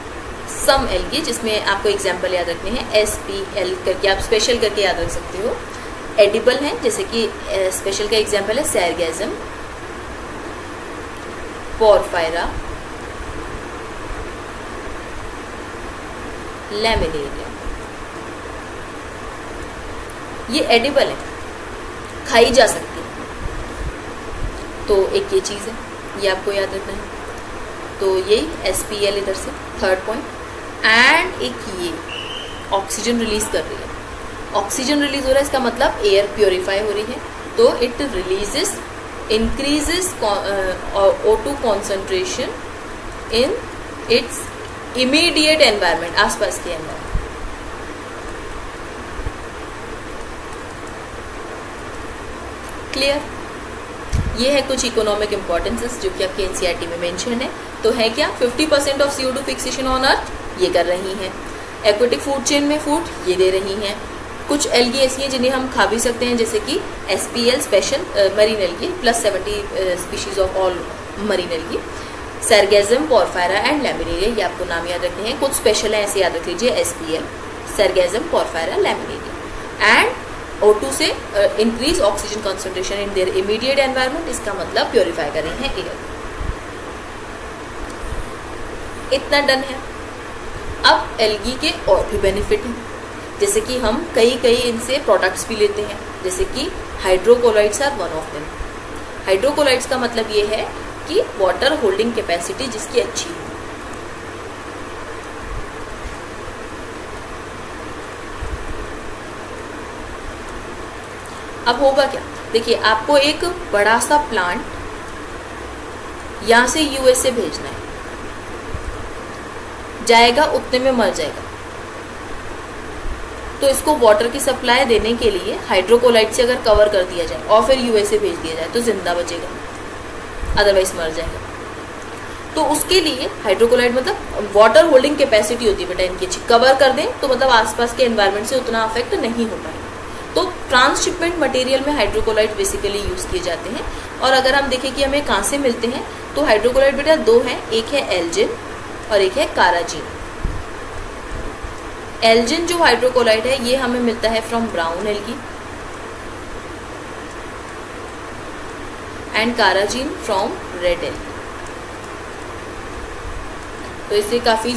some algae, जिसमें आपको एग्जाम्पल याद रखने हैं SPL करके, आप स्पेशल करके याद रख सकते हो। एडिबल हैं, जैसे कि स्पेशल का एग्जाम्पल है सैरगैजम, पोरफायरा, लैमिनेरिया, ये एडिबल है, खाई जा सकती है। तो एक ये चीज़ है, ये आपको याद रखना है। तो यही SPL इधर से थर्ड पॉइंट। एंड एक ये ऑक्सीजन रिलीज कर रही है, ऑक्सीजन रिलीज हो रहा है, इसका मतलब एयर प्योरीफाई हो रही है, तो it releases increases O2 concentration in its immediate environment, आसपास के एनवायरमेंट। क्लियर, ये है कुछ इकोनॉमिक इंपॉर्टेंसेस जो कि आपके NCERT में मेंशन है। तो है क्या, 50% of CO2 fixation on earth ये कर रही हैं, एक्वेटिक फूड चेन में फूड ये दे रही हैं। कुछ एल्गी ऐसी हैं जिन्हें हम खा भी सकते हैं, जैसे कि SPL special marine algae plus 70 species of all marine algae, sargassum, porphyra and laminaria, ये आपको नाम याद रखने हैं। कुछ स्पेशल है ऐसे याद रख लीजिए, SPL, sargassum, porphyra, laminaria. And O2 से increase oxygen concentration in their immediate environment, इसका मतलब प्योरीफाई कर रही हैं एयर। इतना डन है। अब एल्गी के और भी बेनिफिट हैं, जैसे कि हम कई इनसे प्रोडक्ट्स भी लेते हैं, जैसे कि हाइड्रोकोलाइड्स आर वन ऑफ देम। हाइड्रोकोलाइड्स का मतलब ये है कि वाटर होल्डिंग कैपेसिटी जिसकी अच्छी है। अब होगा क्या, देखिए आपको एक बड़ा सा प्लांट यहाँ से USA भेजना है, जाएगा उतने में मर जाएगा। तो इसको वाटर की सप्लाई देने के लिए हाइड्रोकोलाइट से अगर कवर कर दिया जाए और फिर यूएसए भेज दिया जाए तो जिंदा बचेगा, अदरवाइज मर जाएगा। तो उसके लिए हाइड्रोकोलाइट मतलब वाटर होल्डिंग कैपेसिटी होती है बेटा इनकी अच्छी, कवर कर दें तो मतलब आसपास के एनवायरनमेंट से उतना अफेक्ट नहीं हो पाएगा। तो ट्रांसशिपमेंट मटेरियल में हाइड्रोकोलाइट बेसिकली यूज किए जाते हैं। और अगर हम देखें कि हमें कहाँ से मिलते हैं तो हाइड्रोकोलाइट बेटा दो हैं, एक है एल्जिन और एक है काराजीन। एल्जिन जो हाइड्रोकोलाइट है ये हमें मिलता है from brown algae and carrageenan from red algae. तो इसे काफी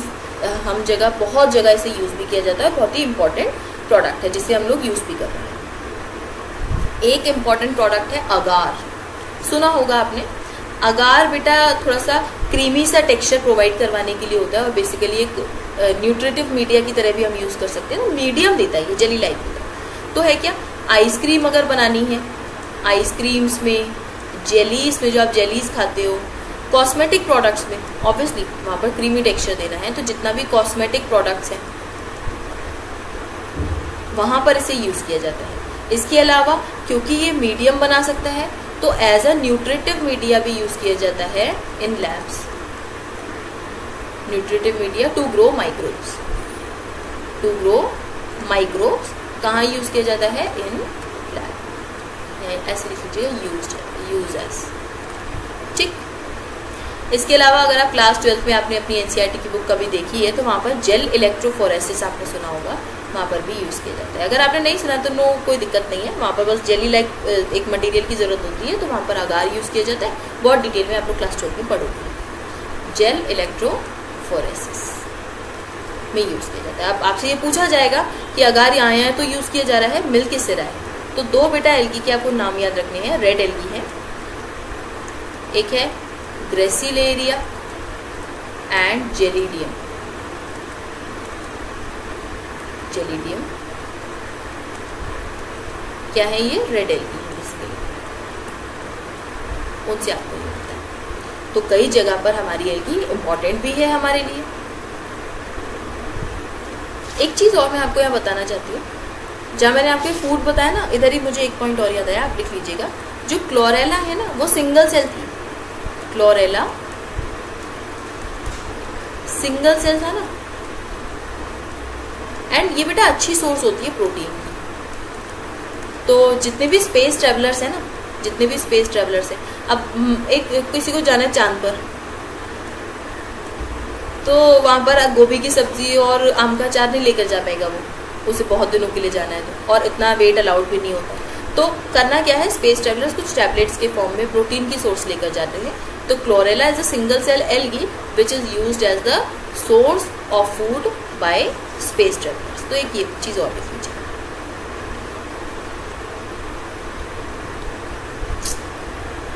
हम जगह बहुत जगह इसे यूज भी किया जाता है, बहुत ही इंपॉर्टेंट प्रोडक्ट है जिसे हम लोग यूज भी कर रहे हैं। एक इंपॉर्टेंट प्रोडक्ट है अगार, सुना होगा आपने। अगार बेटा थोड़ा सा क्रीमी सा टेक्सचर प्रोवाइड करवाने के लिए होता है और बेसिकली एक न्यूट्रिटिव मीडिया की तरह भी हम यूज कर सकते हैं। मीडियम देता है ये, जेली लाइक देता है। तो है क्या, आइसक्रीम अगर बनानी है, आइसक्रीम्स में, जेलीज में, जो आप जेलीज खाते हो, कॉस्मेटिक प्रोडक्ट्स में ऑब्वियसली वहां पर क्रीमी टेक्सचर देना है। तो जितना भी कॉस्मेटिक प्रोडक्ट्स हैं वहां पर इसे यूज किया जाता है। इसके अलावा क्योंकि ये मीडियम बना सकता है तो एज अ न्यूट्रिटिव मीडिया भी यूज किया जाता है in labs. Nutritive media to grow microbes, to grow microbes कहाँ यूज किया जाता है, इन लैब। ऐसे लिख लीजिए यूज एज, ठीक। इसके अलावा अगर आप क्लास 12 में आपने अपनी एनसीईआरटी की बुक कभी देखी है तो वहाँ पर जेल इलेक्ट्रोफोरेसिस आपने सुना होगा, वहाँ पर भी यूज किया जाता है। अगर आपने नहीं सुना तो नो कोई दिक्कत नहीं है, वहाँ पर बस जेली लाइक एक मटेरियल की जरूरत होती है तो वहाँ पर अगार यूज किया जाता है। बहुत डिटेल में आप लोग क्लास 12 में पढ़ोगे। जेल इलेक्ट्रोफोरेसिस में यूज किया जाता है। अब आपसे ये पूछा जाएगा कि अगार यहाँ है तो यूज किया जा रहा है, मिल किससे रहा है। तो दो बेटा एल्गी के आपको नाम याद रखने हैं। रेड एल्गी है, एक है ग्रेसिलेरिया एंड जेलिडियम। जेलिडियम क्या है, ये रेड एल्गी है बेसिकली, उनसे आपको ये पता है। तो कई जगह पर हमारी एल्गी इंपॉर्टेंट भी है हमारे लिए। एक चीज और मैं आपको यहाँ बताना चाहती हूँ, जहाँ मैंने आपको फूड बताया ना, इधर ही मुझे एक पॉइंट और याद आया, आप लिख लीजिएगा। जो क्लोरेला है ना वो सिंगल सेल थी, क्लोरेला सिंगल सेल था ना। एंड ये बेटा अच्छी सोर्स होती है प्रोटीन की। तो जितने भी स्पेस ट्रेवलर्स हैं ना, जितने भी स्पेस ट्रेवलर्स हैं, अब एक किसी को जाना है चांद पर, तो वहां पर गोभी की सब्जी और आम का अचार नहीं लेकर जा पाएगा वो, उसे बहुत दिनों के लिए जाना है तो, और इतना वेट अलाउड भी नहीं होता। तो करना क्या है, स्पेस ट्रेवलर्स कुछ टैबलेट्स के फॉर्म में प्रोटीन की सोर्स लेकर जाते हैं। तो Chlorella is a single cell algae which is used as the source of food by space travellers. तो एक ये चीज और लिख लीजिए।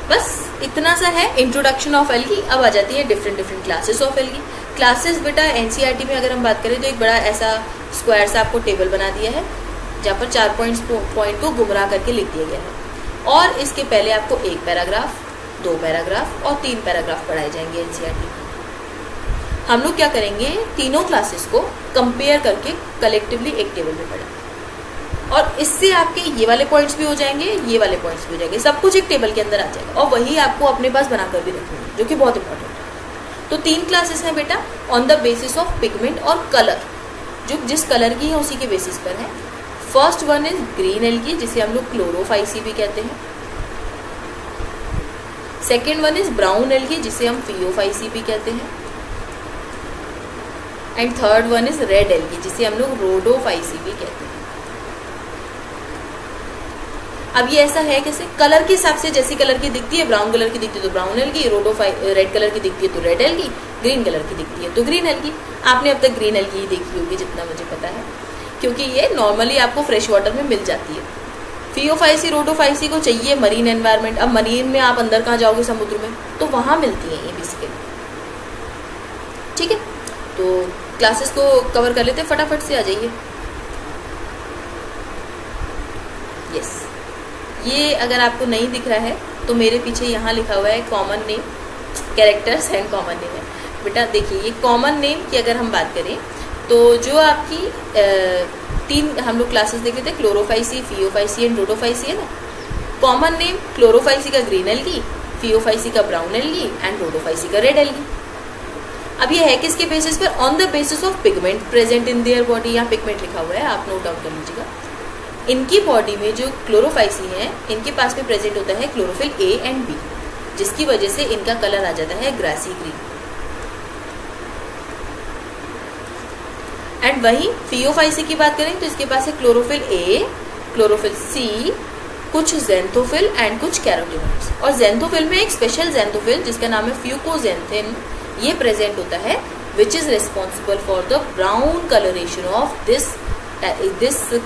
बस इतना सा है इंट्रोडक्शन ऑफ एल्गी। अब आ जाती है different classes of algae. Classes बेटा एनसीईआरटी में अगर हम बात करें तो एक बड़ा ऐसा स्क्वायर सा आपको टेबल बना दिया है जहाँ पर 4 पॉइंट को गुमराह करके लिख दिया गया है। और इसके पहले आपको 1 पैराग्राफ, 2 पैराग्राफ और 3 पैराग्राफ पढ़ाए जाएंगे एनसीईआरटी में। हम लोग क्या करेंगे, तीनों क्लासेस को कंपेयर करके कलेक्टिवली एक टेबल में पढ़ा, और इससे आपके ये वाले पॉइंट्स भी हो जाएंगे, ये वाले पॉइंट्स भी हो जाएंगे, सब कुछ एक टेबल के अंदर आ जाएगा। और वही आपको अपने पास बनाकर भी रखना है, जो कि बहुत इंपॉर्टेंट है। तो 3 क्लासेस हैं बेटा on the basis of pigment और कलर, जो जिस कलर की है उसी के बेसिस पर है। First one is green algae, जिसे हम लोग क्लोरोफाइसी भी कहते हैं। Second one is brown algae, जिसे हम फियोफाइसी भी कहते हैं। And third one is red algae, जिसे हम लोग रोडोफाइसी भी कहते हैं। अब ये ऐसा है कैसे, कलर के हिसाब से जैसी कलर की दिखती है, ब्राउन कलर की दिखती है तो ब्राउन एल्गी, रेड कलर की दिखती है तो रेड एल्गी, ग्रीन कलर की दिखती है तो ग्रीन एल्गी। आपने अब तक ग्रीन एल्गी ही देखी होगी जितना मुझे पता है, क्योंकि ये नॉर्मली आपको फ्रेश वाटर में मिल जाती है। फियोफाइसी रोडोफाइसी को चाहिए मरीन एनवायरनमेंट। अब मरीन में आप अंदर कहाँ जाओगे, समुद्र में, तो वहां मिलती है ये बेसिकली। ठीक है, तो क्लासेस को कवर कर लेते हैं, फटाफट से आ जाइए। यस, ये अगर आपको नहीं दिख रहा है तो मेरे पीछे यहाँ लिखा हुआ है common name, characters and common name है। बेटा देखिए, ये कॉमन नेम की अगर हम बात करें तो जो आपकी 3 हम लोग क्लासेस देखे थे, क्लोरोफाइसी, फियोफाइसी एंड रोडोफाइसी है ना। कॉमन नेम क्लोरोफाइसी का ग्रीन एल्गी, फियोफाइसी का ब्राउन एल्गी एंड रोडोफाइसी का रेड एल्गी। अब ये है किसके बेसिस पर? On the basis of pigment present in their body. यहाँ पिगमेंट लिखा हुआ है, आप नोट डाउन कर लीजिएगा। इनकी बॉडी में जो क्लोरोफाइसी है, इनके पास में प्रेजेंट होता है क्लोरोफिल ए एंड बी, जिसकी वजह से इनका कलर आ जाता है ग्रासी ग्रीन। एंड वही फियोफाइसी की बात करें तो इसके पास है क्लोरोफिल ए, क्लोरोफिल सी, कुछ ज़ैंथोफिल एंड कुछ कैरोटीनॉइड्स। और ज़ैंथोफिल में एक स्पेशल ज़ैंथोफिल जिसका नाम है फ्यूकोज़ैंथिन, ये प्रेजेंट होता है, which is responsible for the brown colouration of this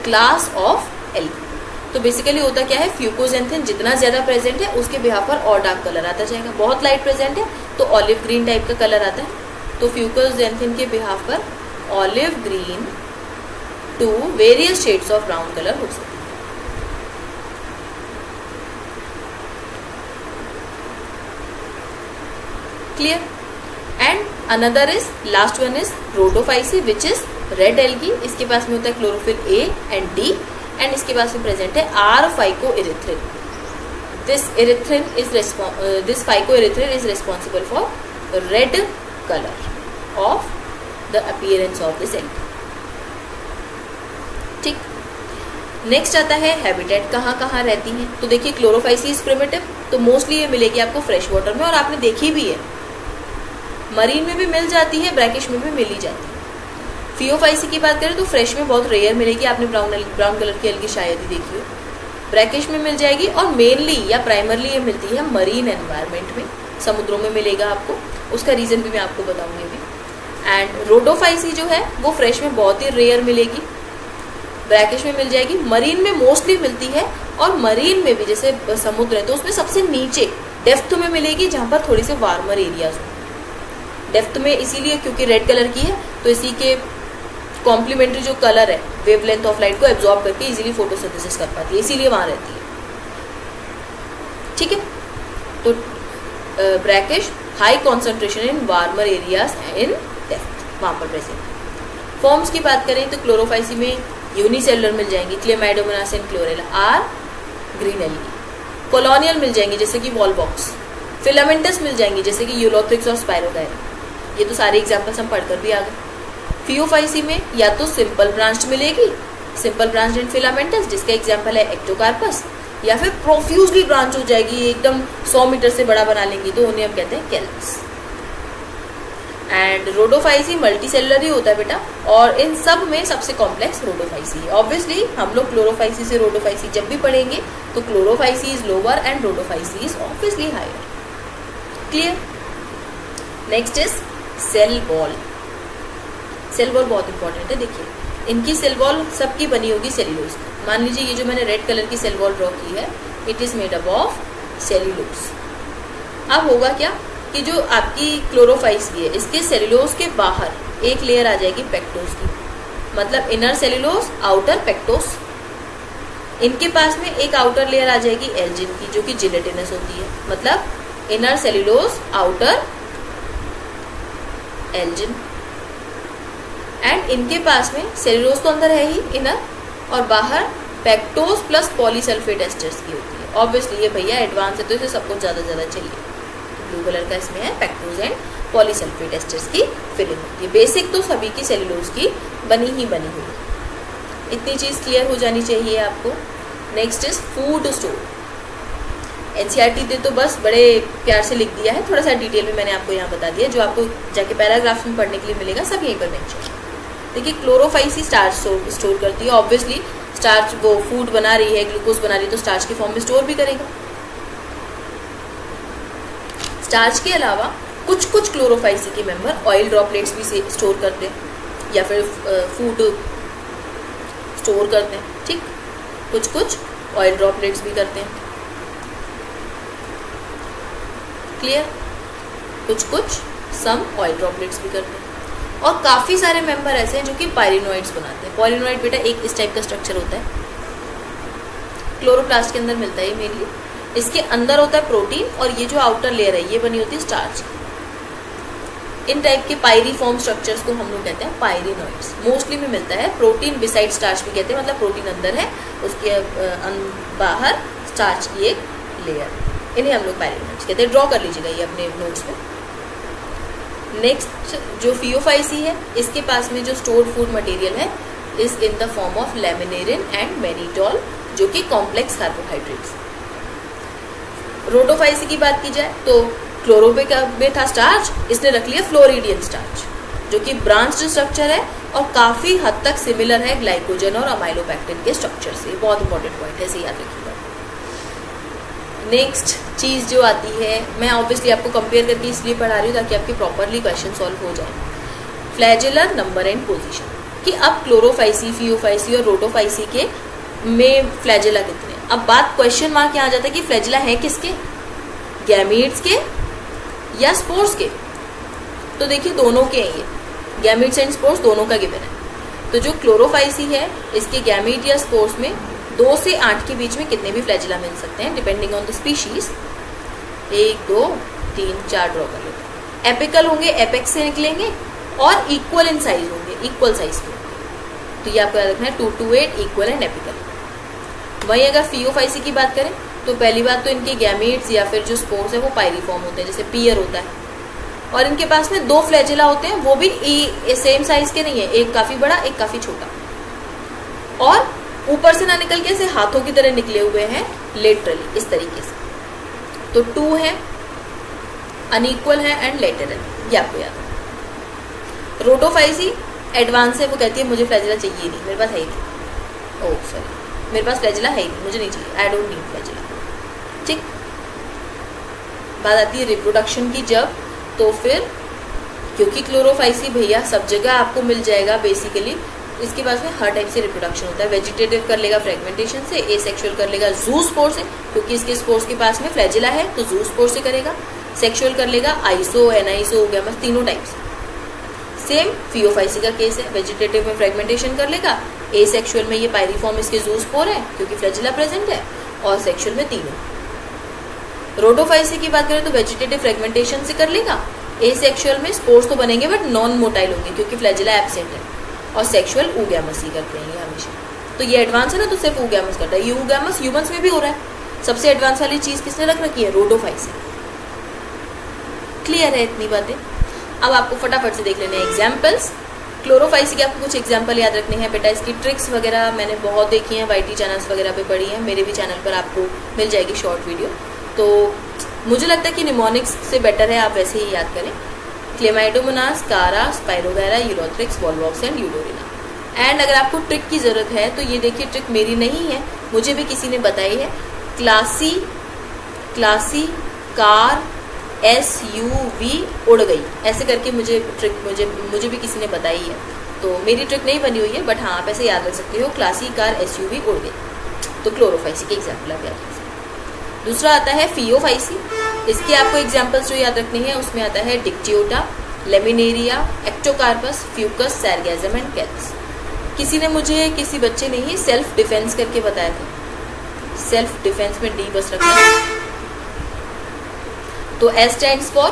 class of algae. तो बेसिकली होता क्या है, फ्यूकोज़ैंथिन जितना ज्यादा प्रेजेंट है उसके बिहाफ पर और डार्क कलर आता जाएगा। बहुत लाइट प्रेजेंट है तो ऑलिव ग्रीन टाइप का कलर आता है, तो फ्यूकोज़ैंथिन के बिहाफ पर olive green to various shades of brown colour हो सकता है। Clear? And another is, last one is rhodophyceae which is red algae. इसके पास में होता है chlorophyll a and d and इसके पास में प्रेजेंट है are phycoerythrin. This phycoerythrin is responsible for red colour of the appearance of this algae. ठीक, नेक्स्ट आता है हैबिटेट, कहाँ कहाँ रहती हैं। तो देखिए क्लोरोफाइसी इज प्रिमिटिव, तो मोस्टली ये मिलेगी आपको फ्रेश वाटर में, और आपने देखी भी है, मरीन में भी मिल जाती है, ब्रैकिश में भी मिल ही जाती है। फियोफाइसी की बात करें तो फ्रेश में बहुत रेयर मिलेगी, आपने ब्राउन कलर की एल्गी शायद ही देखी हो, ब्रैकिश में मिल जाएगी, और मेनली या प्राइमरली ये मिलती है मरीन एनवायरनमेंट में, समुद्रों में मिलेगा आपको, उसका रीजन भी मैं आपको बताऊंगी अभी। एंड रोडोफाइसी जो है वो फ्रेश में बहुत ही रेयर मिलेगी, ब्रैकिश में मिल जाएगी, मरीन में मोस्टली मिलती है, और मरीन में भी जैसे समुद्र है तो उसमें सबसे नीचे डेप्थ में मिलेगी, जहां पर थोड़ी से वार्मर एरियाज हो। डेप्थ में इसीलिए क्योंकि रेड कलर की है, तो इसी के कॉम्प्लीमेंट्री जो कलर है वेवलेंथ ऑफ लाइट को एब्जॉर्ब करके इजीली फोटोसिंथेसिस कर पाती है, इसीलिए वहां रहती है। ठीक है, तो brackish high concentration in warmer areas in depth, वहां पर प्रेजेंट। फॉर्म्स की बात करें तो क्लोरोफाइसी में यूनिसेलुलर मिल जाएंगी, chlamydomonas and chlorella, are green algae. Colonial मिल जाएंगी जैसे कि वॉलबॉक्स, फिलामेंटस मिल जाएंगी जैसे कि यूलोथ्रिक्स और स्पाइरोगायरा। ये तो सारे एग्जाम्पल्स हम पढ़कर भी आ गए। फियोफाइसी में या तो सिंपल ब्रांच मिलेगी, सिंपल ब्रांच एंड फिलामेंटस, जिसका एग्जाम्पल है एक्टोकार्पस, या फिर प्रोफ्यूजली ब्रांच हो जाएगी, एकदम 100 मीटर से बड़ा बना लेंगी, तो उन्हें हम कहते हैं kelps. And rhodophyceae multicellular ही होता है बेटा, और इन सब में सबसे कॉम्प्लेक्स रोडोफाइसी है। ऑब्वियसली हम लोग क्लोरोफाइसी से रोडोफाइसी जब भी पढ़ेंगे तो Chlorophyceae is lower and Rhodophyceae is obviously higher. Clear? Next is cell wall. Cell wall बहुत इंपॉर्टेंट है। देखिए इनकी सेल वॉल सबकी बनी होगी सेल्यूलोज। मान लीजिए ये जो मैंने रेड कलर की सेल वॉल ड्रॉ की है, it is made up of cellulose. अब होगा क्या कि जो आपकी क्लोरोफाइसी है, इसके सेल्यूलोज के बाहर एक लेयर आ जाएगी पेक्टोस की, मतलब इनर सेल्यूलोज आउटर पेक्टोस। इनके पास में एक आउटर लेयर आ जाएगी एल्जिन की, जो कि जिलेटिनस होती है, मतलब inner cellulose outer Elgin. And इनके पास में सेल्यूलोज तो अंदर है ही इनर, और बाहर पेक्टोस प्लस पॉलीसल्फेट एस्टर्स की होती है। ऑब्वियसली ये भैया एडवांस है तो इसे सबको ज्यादा चाहिए, तो ब्लू कलर का इसमें है पेक्टोस एंड पॉलीसल्फेट एस्टर्स की फिलिंग होती है। बेसिक तो सभी की सेल्यूलोज की बनी हुई। इतनी चीज क्लियर हो जानी चाहिए आपको। Next is food store. NCERT ने तो बस बड़े प्यार से लिख दिया है, थोड़ा सा डिटेल में मैंने आपको यहाँ बता दिया, जो आपको जाके पैराग्राफ में पढ़ने के लिए मिलेगा सब यहीं पर मेंशन है। देखिए क्लोरोफाइसी स्टार्च स्टोर करती है। ऑब्वियसली स्टार्च वो फूड बना रही है, ग्लूकोज बना रही है, तो स्टार्च के फॉर्म में स्टोर भी करेगा। स्टार्च के अलावा कुछ कुछ क्लोरोफाइसी के मेंबर ऑयल ड्रॉपलेट्स भी स्टोर करते हैं या फिर फूड स्टोर करते हैं। ठीक, कुछ कुछ ऑयल ड्रॉपलेट्स भी करते हैं। क्लियर? कुछ कुछ सम ऑयल ड्रॉपलेट्स भी करते हैं। और काफी सारे मेंबर ऐसे हैं जो कि पायरिनोइड्स बनाते हैं। पायरिनोइड बेटा एक इस टाइप का स्ट्रक्चर होता है, क्लोरोप्लास्ट के अंदर मिलता है मेनली। इसके अंदर होता है प्रोटीन, और ये जो आउटर लेयर है ये बनी होती है स्टार्च की। इन टाइप के पायरीफॉर्म स्ट्रक्चर्स को हम लोग कहते हैं पायरिनॉइड्स। मोस्टली में मिलता है प्रोटीन बिसाइड स्टार्च भी कहते हैं, मतलब प्रोटीन अंदर है, उसके बाहर स्टार्च की एक लेयर, इन्हें हम लोग पायरिनॉइड्स कहते हैं। ड्रॉ कर लीजिएगा ये अपने नोट्स में। नेक्स्ट जो फियोफाइसी है, इसके पास में जो स्टोर्ड फूड मटेरियल है is in the form of laminarin and mannitol, जो कि कॉम्प्लेक्स कार्बोहाइड्रेट्स। रोडोफाइसी की बात की जाए तो क्लोरोपिक में था स्टार्च, इसने रख लिया फ्लोरिडियन स्टार्च, जो कि ब्रांच्ड स्ट्रक्चर है और काफी हद तक सिमिलर है ग्लाइकोजन और अमाइलोपेक्टिन के स्ट्रक्चर से। बहुत इंपॉर्टेंट पॉइंट है, इसे याद रखिएगा। नेक्स्ट चीज जो आती है, मैं ऑब्वियसली आपको कंपेयर करके इसलिए पढ़ा रही हूँ ताकि आपके प्रॉपरली क्वेश्चन सॉल्व हो जाए। फ्लैजेलर नंबर एंड पोजीशन, कि अब क्लोरोफाइसी, फियोफाइसी और रोडोफाइसी के में फ्लैजेला कितने। अब बात क्वेश्चन मार्क यहाँ आ जाता है कि फ्लैजेला है किसके, गैमीट्स के या स्पोर्स के। तो देखिए दोनों के हैं, ये गैमीट्स एंड स्पोर्स दोनों का गिवन है। तो जो क्लोरोफाइसी है, इसके गैमीट या स्पोर्स में 2 से 8 के बीच में कितने भी फ्लैजेला मिल सकते हैं depending on the species. 1 2 3 4 draw कर लेते हैं। एपिकल होंगे, एपेक्स से निकलेंगे और इक्वल इन साइज होंगे, इक्वल साइज के। तो ये आपको याद रखना है 2 to 8 इक्वल एंड एपिकल। वहीं अगर फियोफाइसी की बात करें तो पहली बात तो इनके गैमीट्स या फिर जो स्पोर्स है वो पायरीफॉर्म होते हैं, जैसे पियर होता है, और इनके पास में 2 फ्लैजेला होते हैं, वो भी सेम साइज के नहीं है, एक काफी बड़ा एक काफी छोटा, और ऊपर से ना निकल के ऐसे हाथों की तरह निकले हुए हैं लेटरली इस तरीके से। तो 2 है, अनइक्वल है एंड लेटरल, ये आपको याद है। रोडोफाइसी एडवांस है, वो कहती है मुझे फ्लैजेला चाहिए नहीं, मेरे पास है ही नहीं, ओह सॉरी मेरे पास फ्लैजेला है ही नहीं, मुझे नहीं चाहिए, आई डोंट नीड फ्लैजेला। ठीक, बात आती है रिप्रोडक्शन की जब, तो फिर क्योंकि क्लोरोफाइसी भैया सब जगह आपको मिल जाएगा बेसिकली, इसके पास में हर टाइप से रिप्रोडक्शन होता है। वेजिटेटिव कर लेगा फ्रेगमेंटेशन से, एसेक्सुअल कर लेगा जू स्पोर से, क्योंकि इसके स्पोर्स के पास में फ्लैजेला है तो जू स्पोर से करेगा। सेक्सुअल कर लेगा आइसो, एनाइसो, गैमस, तीनों टाइप से। सेम फियोफाइसी का केस है, वेजिटेटिव में फ्रेगमेंटेशन कर लेगा, एसेक्सुअल में ये पायरीफॉर्म इसके जू स्पोर है क्योंकि फ्लैजेला प्रेजेंट है, और सेक्सुअल में तीनों। रोडोफाइसी की बात करें तो वेजिटेटिव फ्रेगमेंटेशन से कर लेगा, एसेक्सुअल में स्पोर्स तो बनेंगे बट नॉन मोटाइल होंगे क्योंकि फ्लैजेला एब्सेंट है, और सेक्सुअल ऊगैमस ही करते हैं ये हमेशा। तो ये एडवांस है ना, तो सिर्फ ऊगैमस करता है। ये ऊगैमस ह्यूमंस में भी हो रहा है। सबसे एडवांस वाली चीज किसने रख रखी है, रोडोफाइसी। क्लियर है इतनी बातें। अब आपको फटाफट से देख लेने हैं एग्जाम्पल्स। क्लोरोफाइसी के आपको कुछ एग्जाम्पल याद रखने हैं बेटा। इसकी ट्रिक्स वगैरह मैंने बहुत देखी हैं, वाईटी चैनल्स वगैरह पे पढ़ी हैं, मेरे भी चैनल पर आपको मिल जाएगी शॉर्ट वीडियो। तो मुझे लगता है कि निमोनिक्स से बेटर है आप वैसे ही याद करें। क्लेमाइडोमोनास, कारा, स्पाइरोगैरा, Ulothrix, Volvox and Eudorina. And अगर आपको ट्रिक की जरूरत है तो ये देखिए, ट्रिक मेरी नहीं है, मुझे भी किसी ने बताई है। क्लासी कार SUV उड़ गई, ऐसे करके मुझे ट्रिक मुझे भी किसी ने बताई है, तो मेरी ट्रिक नहीं बनी हुई है, बट हाँ आप ऐसे याद रख सकते हो, क्लासी कार SUV उड़ गई। तो क्लोरोफाइसी के एग्जाम्पल आप याद रख सकते। दूसरा आता है फियोफाइसी। इसके आपको एग्जाम्पल्स जो याद रखने हैं उसमें आता है dictyota, laminaria, ectocarpus, fucus, sargassum and kelps. किसी बच्चे ने ही सेल्फ डिफेंस करके बताया था। सेल्फ डिफेंस में डी बस रखना है। तो S stands for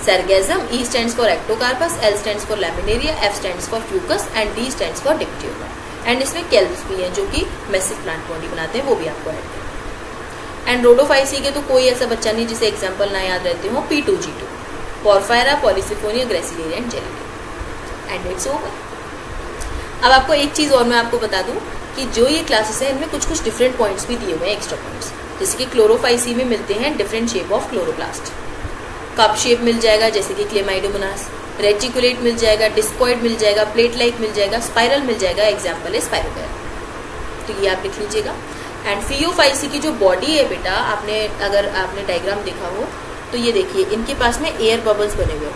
sargassum, E stands for ectocarpus, L stands for laminaria, F stands for fucus and D stands for dictyota. And इसमें कैल्स भी हैं जो कि मैसिव प्लांट बॉडी बनाते हैं, वो भी आपको ऐड करें। एंड रोडोफाइसी के तो कोई ऐसा बच्चा नहीं जिसे एग्जाम्पल ना याद रहते हो। P2G2, porphyra, polysiphonia, gracilaria and gelidium. And it's over. अब आपको एक चीज और मैं आपको बता दूं कि जो ये क्लासेस है इनमें कुछ कुछ डिफरेंट पॉइंट्स भी दिए हुए हैं, एक्स्ट्रा पॉइंट्स। जैसे कि क्लोरोफाइसी में मिलते हैं different shape of chloroplast. Cup shape मिल जाएगा जैसे कि क्लेमाइडोमोनास, रेटिकुलेट मिल जाएगा, डिस्कॉइड मिल जाएगा, प्लेट लाइक मिल जाएगा, स्पाइरल मिल जाएगा, एग्जाम्पल है स्पाइरोगैरा। तो ये आप लिख लीजिएगा। एंड फियोफाइसी की जो बॉडी है बेटा, अगर आपने डायग्राम देखा हो तो ये देखिए, इनके पास में एयर बबल्स बने हुए।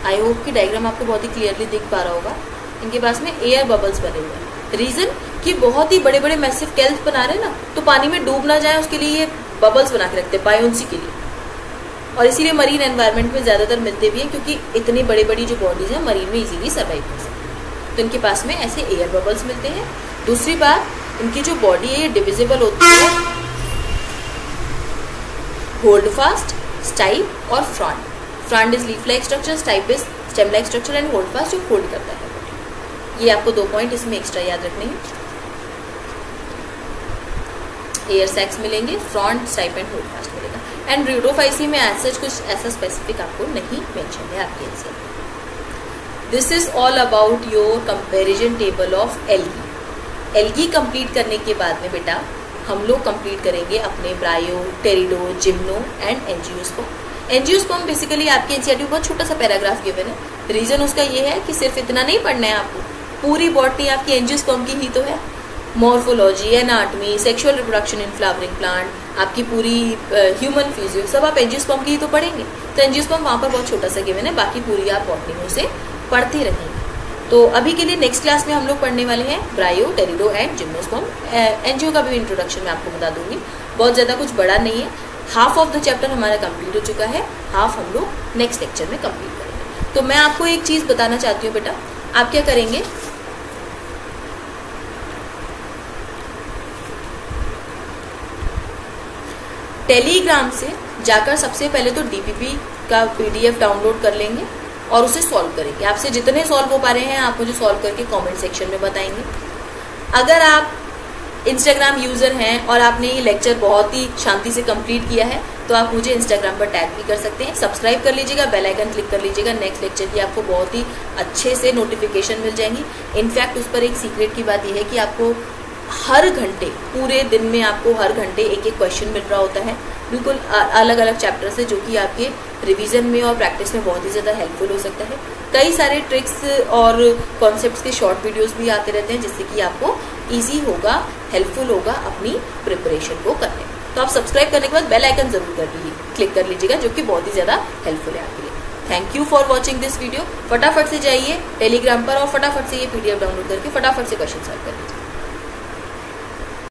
आई होप कि डायग्राम आपको बहुत ही क्लियरली दिख पा रहा होगा। इनके पास में एयर बबल्स बने हुए हैं। रीजन कि बहुत ही बड़े बड़े मैसिव कैल्स बना रहे हैं ना, तो पानी में डूब ना जाए उसके लिए ये बबल्स बना के रखते हैं बायोन्सी के लिए, और इसीलिए मरीन एनवायरनमेंट में ज्यादातर मिलते भी हैं क्योंकि इतनी बड़ी बड़ी जो बॉडीज हैं मरीन में इजीली सर्वाइव कर सकते हैं। तो इनके पास में ऐसे एयर बबल्स मिलते हैं। दूसरी बात, इनकी जो बॉडी है ये डिविजिबल होती है होल्ड फास्ट, स्टाइप और strand is leaf like structure, stipe is stem like structure and hold fast, जो होल्ड करता है। ये आपको 2 पॉइंट इसमें एक्स्ट्रा याद रखने हैं। एयर सैक्स मिलेंगे, front, stipe and hold fast मिलेगा। एंड र्यूडोफाइसी में एज सच कुछ ऐसा स्पेसिफिक आपको नहीं मेंशन है आपके answer. This is all about your comparison table of algae. Algae complete करने के बाद में बेटा हम लोग कंप्लीट करेंगे अपने bryo, pterido, gymno and angiosperm. Angiosperm basically आपके एनसीईआरटी में बहुत छोटा सा पैराग्राफ गिवन है। रीजन उसका ये है कि सिर्फ इतना नहीं पढ़ना है आपको, पूरी बॉटनी आपकी एंजियोस्पर्म की ही तो है। Morphology, anatomy, sexual reproduction in flowering plant, आपकी पूरी ह्यूमन फिजियो सब आप एंजियोस्पर्म की ही तो पढ़ेंगे। तो एंजियोस्पर्म वहाँ पर बहुत छोटा सा गिवन है, बाकी पूरी आप बॉटनी में से पढ़ते रहेंगे। तो अभी के लिए नेक्स्ट क्लास में हम लोग पढ़ने वाले हैं ब्रायो, टेरिडो एंड जिम्नोस्पर्म। एंजियो का भी इंट्रोडक्शन मैं आपको बता दूंगी, बहुत ज़्यादा कुछ बड़ा नहीं है। हाफ ऑफ द चैप्टर हमारा कंप्लीट हो चुका है, हाफ हम लोग नेक्स्ट लेक्चर में कंप्लीट करेंगे। तो मैं आपको एक चीज़ बताना चाहती हूँ बेटा, आप क्या करेंगे, टेलीग्राम से जाकर सबसे पहले तो डीपीपी का पीडीएफ डाउनलोड कर लेंगे और उसे सॉल्व करेंगे। आपसे जितने सॉल्व हो पा रहे हैं आप मुझे सॉल्व करके कमेंट सेक्शन में बताएंगे। अगर आप इंस्टाग्राम यूजर हैं और आपने ये लेक्चर बहुत ही शांति से कंप्लीट किया है तो आप मुझे इंस्टाग्राम पर टैग भी कर सकते हैं। सब्सक्राइब कर लीजिएगा, बेल आइकन क्लिक कर लीजिएगा, नेक्स्ट लेक्चर की आपको बहुत ही अच्छे से नोटिफिकेशन मिल जाएंगी। इनफैक्ट उस पर एक सीक्रेट की बात यह है कि आपको हर घंटे, पूरे दिन में आपको हर घंटे एक एक क्वेश्चन मिल रहा होता है, बिल्कुल अलग अलग चैप्टर से, जो कि आपके रिवीजन में और प्रैक्टिस में बहुत ही ज़्यादा हेल्पफुल हो सकता है। कई सारे ट्रिक्स और कॉन्सेप्ट्स के शॉर्ट वीडियोस भी आते रहते हैं, जिससे कि आपको इजी होगा, हेल्पफुल होगा अपनी प्रिपरेशन को करने में। तो आप सब्सक्राइब करने के बाद बेल आइकन जरूर क्लिक कर लीजिएगा, जो कि बहुत ही ज़्यादा हेल्पफुल है आपके लिए। Thank you for watching this video. फटाफट से जाइए टेलीग्राम पर और फटाफट से ये पीडीएफ डाउनलोड करके फटाफट से क्वेश्चन सॉल्व कर लीजिए।